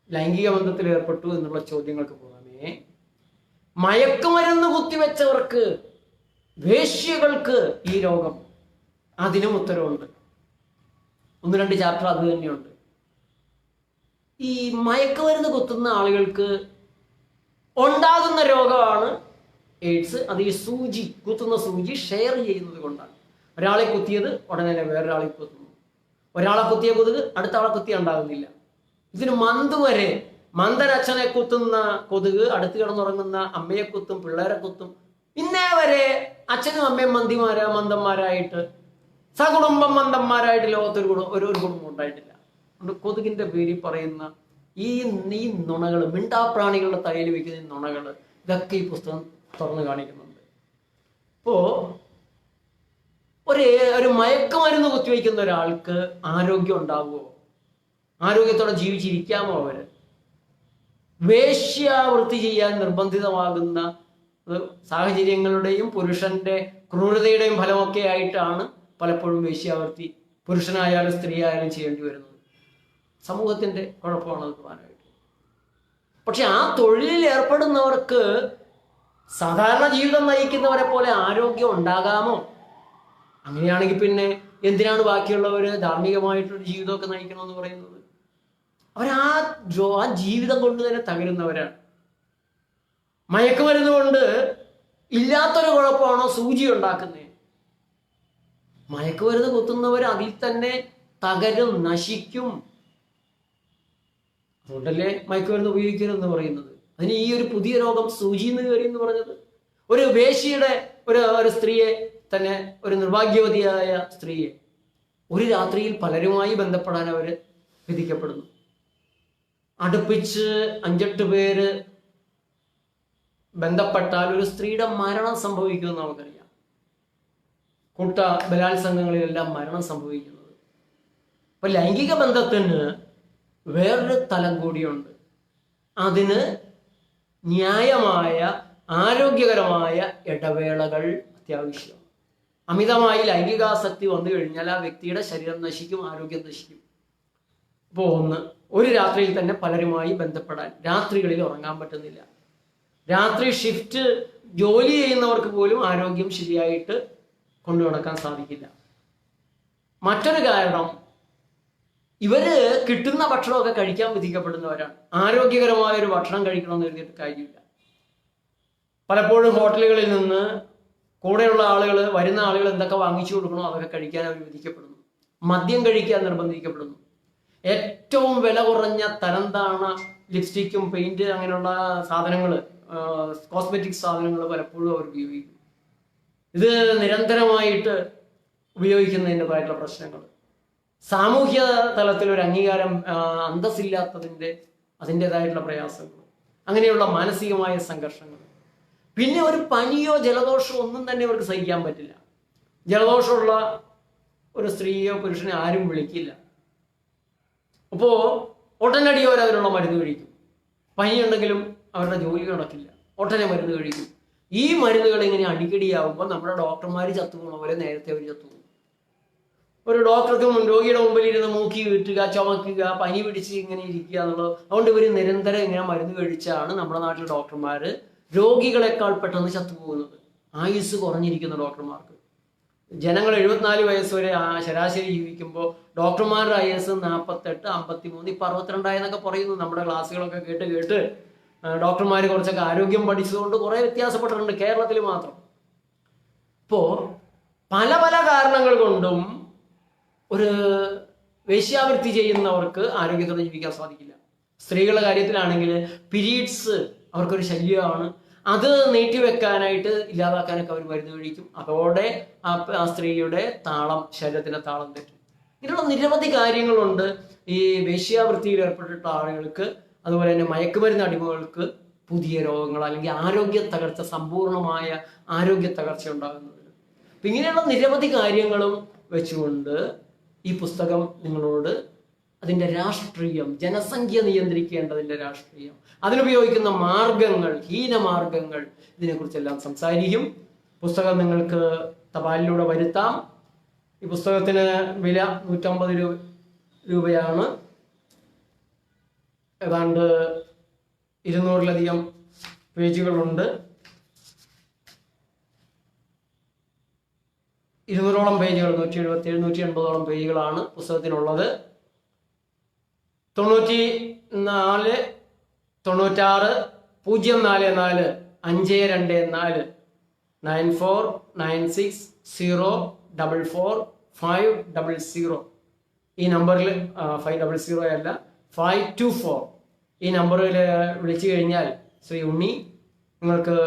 ലൈംഗിക ബന്ധത്തിൽ ഏർപ്പെട്ടു എന്നുള്ള ചോദ്യങ്ങൾക്ക് പുറമെ മയക്കുമരുന്ന് കുത്തിവെച്ചവർക്ക്, വേശ്യകൾക്ക് ഈ രോഗം, അതിനും ഉത്തരവുണ്ട്. 1-2 ചാപ്റ്റർ അത് തന്നെയുണ്ട്. ഈ മയക്കുമരുന്ന് കുത്തുന്ന ആളുകൾക്ക് ഉണ്ടാകുന്ന രോഗമാണ് എയ്ഡ്സ്. അത് ഈ സൂചി, കുത്തുന്ന സൂചി ഷെയർ ചെയ്യുന്നത് കൊണ്ടാണ്. ഒരാളെ കുത്തിയത് ഉടനെ തന്നെ വേറൊരാളെ കുത്തുന്നു. ഒരാളെ കുത്തിയ കൊതുക് അടുത്ത ആളെ കുത്തിയ ഉണ്ടാകുന്നില്ല. ഇതിന് മന്ത് വരെ, മന്ദരച്ഛനെ കുത്തുന്ന കൊതുക് അടുത്ത് കിടന്നുറങ്ങുന്ന അമ്മയെ കുത്തും, പിള്ളേരെ കുത്തും. ഇന്നേ വരെ അച്ഛനും അമ്മയും മന്ദന്മാരായിട്ട്, സകുടുംബം മന്ദന്മാരായിട്ട് ലോകത്തൊരു കുടുംബം ഉണ്ടായിട്ടില്ല. അതുകൊണ്ട് കൊതുകിന്റെ പേരിൽ പറയുന്ന ഈ നുണകൾ, മിണ്ടാപ്രാണികളുടെ തലയിൽ വയ്ക്കുന്ന നുണകൾ, ഇതൊക്കെ ഈ പുസ്തകം തുറന്നു കാണിക്കുന്നുണ്ട്. ഇപ്പോ ഒരു മയക്കുമരുന്ന് കുത്തിവയ്ക്കുന്ന ഒരാൾക്ക് ആരോഗ്യം ഉണ്ടാവുമോ? ആരോഗ്യത്തോടെ ജീവിച്ചിരിക്കാമോ? അവര് വേശ്യാവൃത്തി ചെയ്യാൻ നിർബന്ധിതമാകുന്ന സാഹചര്യങ്ങളുടെയും പുരുഷന്റെ ക്രൂരതയുടെയും ഫലമൊക്കെ ആയിട്ടാണ് പലപ്പോഴും വേശ്യാവൃത്തി പുരുഷനായാലും സ്ത്രീ ആയാലും ചെയ്യേണ്ടി വരുന്നത്. സമൂഹത്തിന്റെ കുഴപ്പമാണ് അത് പ്രധാനമായിട്ട്. പക്ഷെ ആ തൊഴിലിൽ ഏർപ്പെടുന്നവർക്ക് സാധാരണ ജീവിതം നയിക്കുന്നവരെ പോലെ ആരോഗ്യം ഉണ്ടാകാമോ? അങ്ങനെയാണെങ്കിൽ പിന്നെ എന്തിനാണ് ബാക്കിയുള്ളവര് ധാർമ്മികമായിട്ടൊരു ജീവിതമൊക്കെ നയിക്കണമെന്ന് പറയുന്നത്? ആ ജീവിതം കൊണ്ട് തന്നെ തകരുന്നവരാണ്. മയക്കുമരുന്ന് കൊണ്ട് ഇല്ലാത്തൊരു കുഴപ്പമാണോ സൂചി ഉണ്ടാക്കുന്നത്? മയക്കുമരുന്ന് കുത്തുന്നവർ അതിൽ തന്നെ തകരും, നശിക്കും. അതുകൊണ്ടല്ലേ മയക്കുമരുന്ന് ഉപയോഗിക്കരുതെന്ന് പറയുന്നത്. അതിന് ഈ ഒരു പുതിയ രോഗം സൂചിന്ന് കയറി എന്ന് പറഞ്ഞത്. ഒരു വേശ്യയുടെ ഒരു സ്ത്രീയെ തന്നെ, ഒരു നിർഭാഗ്യവതിയായ സ്ത്രീയെ ഒരു രാത്രിയിൽ പലരുമായി ബന്ധപ്പെടാൻ അവര് വിധിക്കപ്പെടുന്നു. അടുപ്പിച്ച് 5-8 പേര് ബന്ധപ്പെട്ടാൽ ഒരു സ്ത്രീയുടെ മരണം സംഭവിക്കുമെന്ന് നമുക്കറിയാം. കൂട്ട ബലാത്സംഗങ്ങളിലെല്ലാം മരണം സംഭവിക്കുന്നത്. അപ്പൊ ലൈംഗിക ബന്ധത്തിന് വേറൊരു തലം കൂടിയുണ്ട്. അതിന് ന്യായമായ ആരോഗ്യകരമായ ഇടവേളകൾ അത്യാവശ്യം. അമിതമായി ലൈംഗികാസക്തി വന്നു കഴിഞ്ഞാൽ ആ വ്യക്തിയുടെ ശരീരം നശിക്കും, ആരോഗ്യം നശിക്കും. അപ്പോൾ ഒരു രാത്രിയിൽ തന്നെ പലരുമായി ബന്ധപ്പെടാൻ, രാത്രികളിൽ ഉറങ്ങാൻ പറ്റുന്നില്ല. രാത്രി ഷിഫ്റ്റ് ജോലി ചെയ്യുന്നവർക്ക് പോലും ആരോഗ്യം ശരിയായിട്ട് കൊണ്ടു നടക്കാൻ സാധിക്കില്ല. മറ്റൊരു കാരണം, ഇവര് കിട്ടുന്ന ഭക്ഷണമൊക്കെ കഴിക്കാൻ വിധിക്കപ്പെടുന്നവരാണ്. ആരോഗ്യകരമായ ഒരു ഭക്ഷണം കഴിക്കണമെന്ന് എഴുതിയിട്ട് കാര്യമില്ല. പലപ്പോഴും ഹോട്ടലുകളിൽ നിന്ന് കൂടെയുള്ള ആളുകൾ, വരുന്ന ആളുകൾ എന്തൊക്കെ വാങ്ങിച്ചു കൊടുക്കണോ അതൊക്കെ കഴിക്കാൻ അവർ വിധിക്കപ്പെടുന്നു. മദ്യം കഴിക്കാൻ നിർബന്ധിക്കപ്പെടുന്നു. ഏറ്റവും വില കുറഞ്ഞ തരംതാണ ലിപ്സ്റ്റിക്കും പെയിന്റ് അങ്ങനെയുള്ള സാധനങ്ങൾ, കോസ്മെറ്റിക് സാധനങ്ങൾ പലപ്പോഴും അവർ ഉപയോഗിക്കും. ഇത് നിരന്തരമായിട്ട് ഉപയോഗിക്കുന്നതിൻ്റെതായിട്ടുള്ള പ്രശ്നങ്ങൾ, സാമൂഹ്യ തലത്തിൽ ഒരു അംഗീകാരം അതിൻ്റെതായിട്ടുള്ള പ്രയാസങ്ങൾ, അങ്ങനെയുള്ള മാനസികമായ സംഘർഷങ്ങൾ. പിന്നെ ഒരു പനിയോ ജലദോഷമോ ഒന്നും തന്നെ അവർക്ക് സഹിക്കാൻ പറ്റില്ല. ജലദോഷമുള്ള ഒരു സ്ത്രീയോ പുരുഷനെ ആരും വിളിക്കില്ല. അപ്പോൾ ഒട്ടനടി അതിനുള്ള മരുന്ന് കഴിക്കും. പനിയുണ്ടെങ്കിലും അവരുടെ ജോലി നടക്കില്ല, ഒട്ടനെ മരുന്ന് കഴിക്കും. ഈ മരുന്നുകൾ ഇങ്ങനെ അടിക്കടിയാവുമ്പോൾ നമ്മുടെ ഡോക്ടർമാർ ചത്തുപോകുന്ന പോലെ നേരത്തെ അവർ ചത്തുപോകും. ഒരു ഡോക്ടർക്ക് രോഗിയുടെ മുമ്പിൽ ഇരുന്ന് മൂക്കി വീട്ടുക, ചുമക്കുക, പനി പിടിച്ച് ഇങ്ങനെ ഇരിക്കുക എന്നുള്ളത്. അതുകൊണ്ട് ഇവർ നിരന്തരം ഇങ്ങനെ മരുന്ന് കഴിച്ചാണ് നമ്മുടെ നാട്ടിലെ ഡോക്ടർമാർ രോഗികളെക്കാൾ പെട്ടെന്ന് ചത്തുപോകുന്നത്. ആയുസ് കുറഞ്ഞിരിക്കുന്ന ഡോക്ടർമാർക്ക്. ജനങ്ങൾ 74 വയസ്സ് വരെ ശരാശരി ജീവിക്കുമ്പോൾ ഡോക്ടർമാരുടെ ആയുസ് 48, 53, ഇപ്പം 62 എന്നൊക്കെ പറയുന്നു. നമ്മുടെ ക്ലാസ്സുകളൊക്കെ കേട്ട് ഡോക്ടർമാർ കുറച്ചൊക്കെ ആരോഗ്യം പഠിച്ചതുകൊണ്ട് കുറേ വ്യത്യാസപ്പെട്ടിട്ടുണ്ട് കേരളത്തിൽ മാത്രം. ഇപ്പോ പല പല കാരണങ്ങൾ കൊണ്ടും ഒരു വേശ്യാവൃത്തി ചെയ്യുന്നവർക്ക് ആരോഗ്യത്തോടെ ജീവിക്കാൻ സാധിക്കില്ല. സ്ത്രീകളുടെ കാര്യത്തിലാണെങ്കിൽ പീരീഡ്സ് അവർക്കൊരു ശല്യമാണ്. അത് നീട്ടിവെക്കാനായിട്ട് ഇല്ലാതാക്കാനൊക്കെ അവർ മരുന്ന് കഴിക്കും. അതോടെ ആ സ്ത്രീയുടെ താളം, ശരീരത്തിന്റെ താളം തെറ്റും. ഇങ്ങനെയുള്ള നിരവധി കാര്യങ്ങളുണ്ട് ഈ വേശ്യാവൃത്തിയിൽ ഏർപ്പെട്ടിട്ട ആളുകൾക്ക്, അതുപോലെ തന്നെ മയക്കുമരുന്ന് അടിമകൾക്ക് പുതിയ രോഗങ്ങൾ അല്ലെങ്കിൽ ആരോഗ്യ തകർച്ച, സമ്പൂർണമായ ആരോഗ്യ തകർച്ച ഉണ്ടാകുന്നതിന്. അപ്പൊ ഇങ്ങനെയുള്ള നിരവധി കാര്യങ്ങളും വെച്ചുകൊണ്ട് ഈ പുസ്തകം നിങ്ങളോട് അതിൻ്റെ രാഷ്ട്രീയം, ജനസംഖ്യ നിയന്ത്രിക്കേണ്ടതിൻ്റെ രാഷ്ട്രീയം, അതിനുപയോഗിക്കുന്ന മാർഗങ്ങൾ, ഹീനമാർഗങ്ങൾ, ഇതിനെക്കുറിച്ചെല്ലാം സംസാരിക്കും. പുസ്തകം നിങ്ങൾക്ക് തപാലിലൂടെ വരുത്താം. ഈ പുസ്തകത്തിന് വില 150 രൂപയാണ്. ഏതാണ്ട് 200-ലധികം പേജുകളുണ്ട്. 200ഓളം പേജുകൾ, 177, 180ഓളം പേജുകളാണ് പുസ്തകത്തിനുള്ളത്. 94 96 044 524 9496 044 500 ഈ നമ്പറിൽ 500 അല്ല 524 ഈ നമ്പറിൽ വിളിച്ചു കഴിഞ്ഞാൽ ശ്രീ ഉണ്ണി നിങ്ങൾക്ക്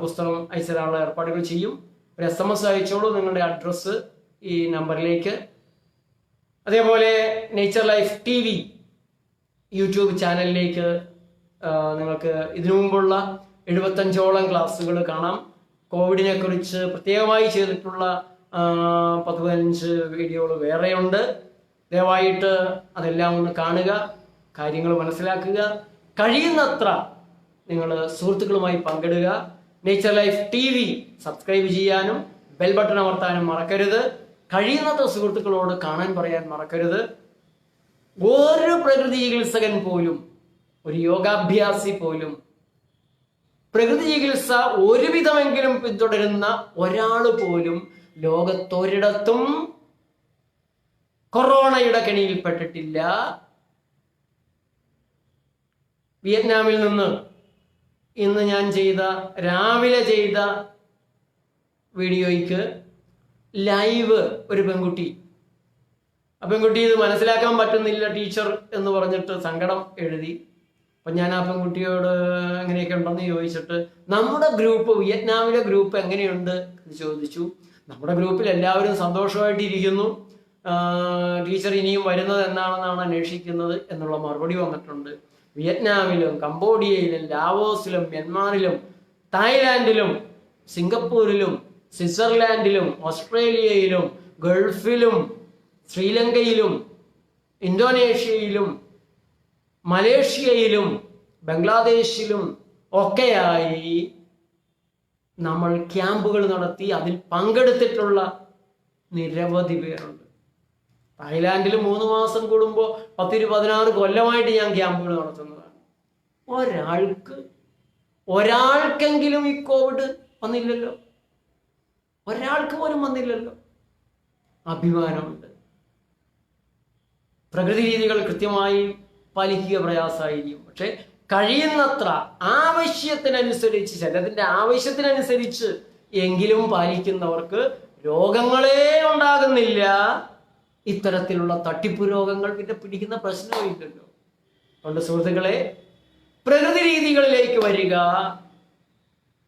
പുസ്തകം അയച്ചു തരാനുള്ള ഏർപ്പാടുകൾ ചെയ്യും. ഒരു SMS അയച്ചോളൂ നിങ്ങളുടെ അഡ്രസ്സ് ഈ നമ്പറിലേക്ക്. അതേപോലെ നേച്ചർ ലൈഫ് TV യൂട്യൂബ് ചാനലിലേക്ക് നിങ്ങൾക്ക് ഇതിനു മുമ്പുള്ള 75ഓളം ക്ലാസ്സുകൾ കാണാം. കോവിഡിനെ കുറിച്ച് പ്രത്യേകമായി ചെയ്തിട്ടുള്ള 10-15 വീഡിയോകൾ വേറെയുണ്ട്. ദയവായിട്ട് അതെല്ലാം ഒന്ന് കാണുക, കാര്യങ്ങൾ മനസ്സിലാക്കുക. കഴിയുന്നത്ര നിങ്ങൾ സുഹൃത്തുക്കളുമായി പങ്കിടുക. നേച്ചർ ലൈഫ് TV സബ്സ്ക്രൈബ് ചെയ്യാനും ബെൽ ബട്ടൺ അമർത്താനും മറക്കരുത്. കഴിയുന്നത്ര സുഹൃത്തുക്കളോട് കാണാൻ പറയാൻ മറക്കരുത്. ഒരു പ്രകൃതി ചികിത്സകൻ പോലും, ഒരു യോഗാഭ്യാസി പോലും, പ്രകൃതി ചികിത്സ ഒരുവിധമെങ്കിലും പിന്തുടരുന്ന ഒരാൾ പോലും ലോകത്തൊരിടത്തും കൊറോണയുടെ കെണിയിൽപ്പെട്ടിട്ടില്ല. വിയറ്റ്നാമിൽ നിന്ന് ഇന്ന് ഞാൻ രാവിലെ ചെയ്ത വീഡിയോയ്ക്ക് ലൈവ് ഒരു പെൺകുട്ടി, ആ പെൺകുട്ടി ഇത് മനസ്സിലാക്കാൻ പറ്റുന്നില്ല ടീച്ചർ എന്ന് പറഞ്ഞിട്ട് സങ്കടം എഴുതി. അപ്പൊ ഞാൻ ആ പെൺകുട്ടിയോട് എങ്ങനെയൊക്കെ ഉണ്ടെന്ന് ചോദിച്ചിട്ട് നമ്മുടെ ഗ്രൂപ്പ്, വിയറ്റ്നാമിലെ ഗ്രൂപ്പ് എങ്ങനെയുണ്ട് എന്ന് ചോദിച്ചു. നമ്മുടെ ഗ്രൂപ്പിൽ എല്ലാവരും സന്തോഷമായിട്ടിരിക്കുന്നു, ടീച്ചർ ഇനിയും വരുന്നത് എന്നാണെന്നാണ് അന്വേഷിക്കുന്നത് എന്നുള്ള മറുപടി വന്നിട്ടുണ്ട്. വിയറ്റ്നാമിലും കംബോഡിയയിലും ലാവോസിലും മ്യാൻമാറിലും തായ്ലാൻഡിലും സിംഗപ്പൂരിലും സ്വിറ്റ്സർലാൻഡിലും ഓസ്ട്രേലിയയിലും ഗൾഫിലും ശ്രീലങ്കയിലും ഇന്തോനേഷ്യയിലും മലേഷ്യയിലും ബംഗ്ലാദേശിലും ഒക്കെയായി നമ്മൾ ക്യാമ്പുകൾ നടത്തി അതിൽ പങ്കെടുത്തിട്ടുള്ള നിരവധി പേരുണ്ട്. തായ്ലാൻഡിൽ 3 മാസം കൂടുമ്പോൾ 10-16 കൊല്ലമായിട്ട് ഞാൻ ക്യാമ്പുകൾ നടത്തുന്നതാണ്. ഒരാൾക്കെങ്കിലും ഈ കോവിഡ് വന്നില്ലല്ലോ, ഒരാൾക്ക് പോലും വന്നില്ലല്ലോ. അഭിമാനമുണ്ട്. പ്രകൃതി രീതികൾ കൃത്യമായി പാലിക്കുക പ്രയാസമായിരിക്കും, പക്ഷെ കഴിയുന്നത്ര ആവശ്യത്തിനനുസരിച്ച്, ശരീരത്തിന്റെ ആവശ്യത്തിനനുസരിച്ച് എങ്കിലും പാലിക്കുന്നവർക്ക് രോഗങ്ങളേ ഉണ്ടാകുന്നില്ല. ഇത്തരത്തിലുള്ള തട്ടിപ്പ് രോഗങ്ങൾ പിന്നെ പിടിക്കുന്ന പ്രശ്നമില്ലല്ലോ. അതുകൊണ്ട് സുഹൃത്തുക്കളെ, പ്രകൃതി രീതികളിലേക്ക് വരിക.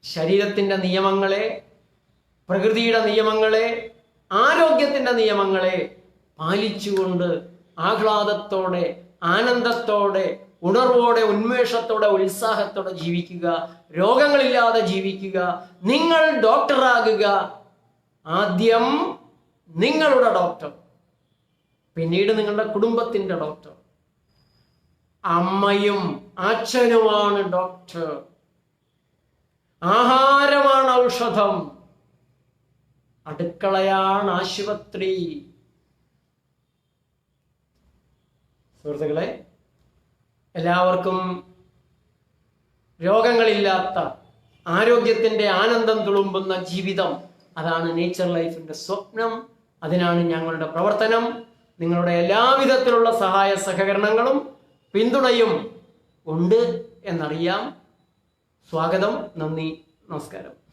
ശരീരത്തിന്റെ നിയമങ്ങളെ, പ്രകൃതിയുടെ നിയമങ്ങളെ, ആരോഗ്യത്തിന്റെ നിയമങ്ങളെ പാലിച്ചുകൊണ്ട് ആഹ്ലാദത്തോടെ, ആനന്ദത്തോടെ, ഉണർവോടെ, ഉന്മേഷത്തോടെ, ഉത്സാഹത്തോടെ ജീവിക്കുക. രോഗങ്ങളില്ലാതെ ജീവിക്കുക. നിങ്ങൾ ഡോക്ടറാകുക. ആദ്യം നിങ്ങളുടെ ഡോക്ടർ, പിന്നീട് നിങ്ങളുടെ കുടുംബത്തിന്റെ ഡോക്ടർ. അമ്മയും അച്ഛനുമാണ് ഡോക്ടർ. ആഹാരമാണ് ഔഷധം. അടുക്കളയാണ് ആശുപത്രി. സുഹൃത്തുക്കളെ, എല്ലാവർക്കും രോഗങ്ങളില്ലാത്ത ആരോഗ്യത്തിന്റെ ആനന്ദം തുളുമ്പുന്ന ജീവിതം, അതാണ് നേച്ചർ ലൈഫിന്റെ സ്വപ്നം. അതിനാണ് ഞങ്ങളുടെ പ്രവർത്തനം. നിങ്ങളുടെ എല്ലാവിധത്തിലുള്ള സഹായ സഹകരണങ്ങളും പിന്തുണയും ഉണ്ട് എന്നറിയാം. സ്വാഗതം. നന്ദി. നമസ്കാരം.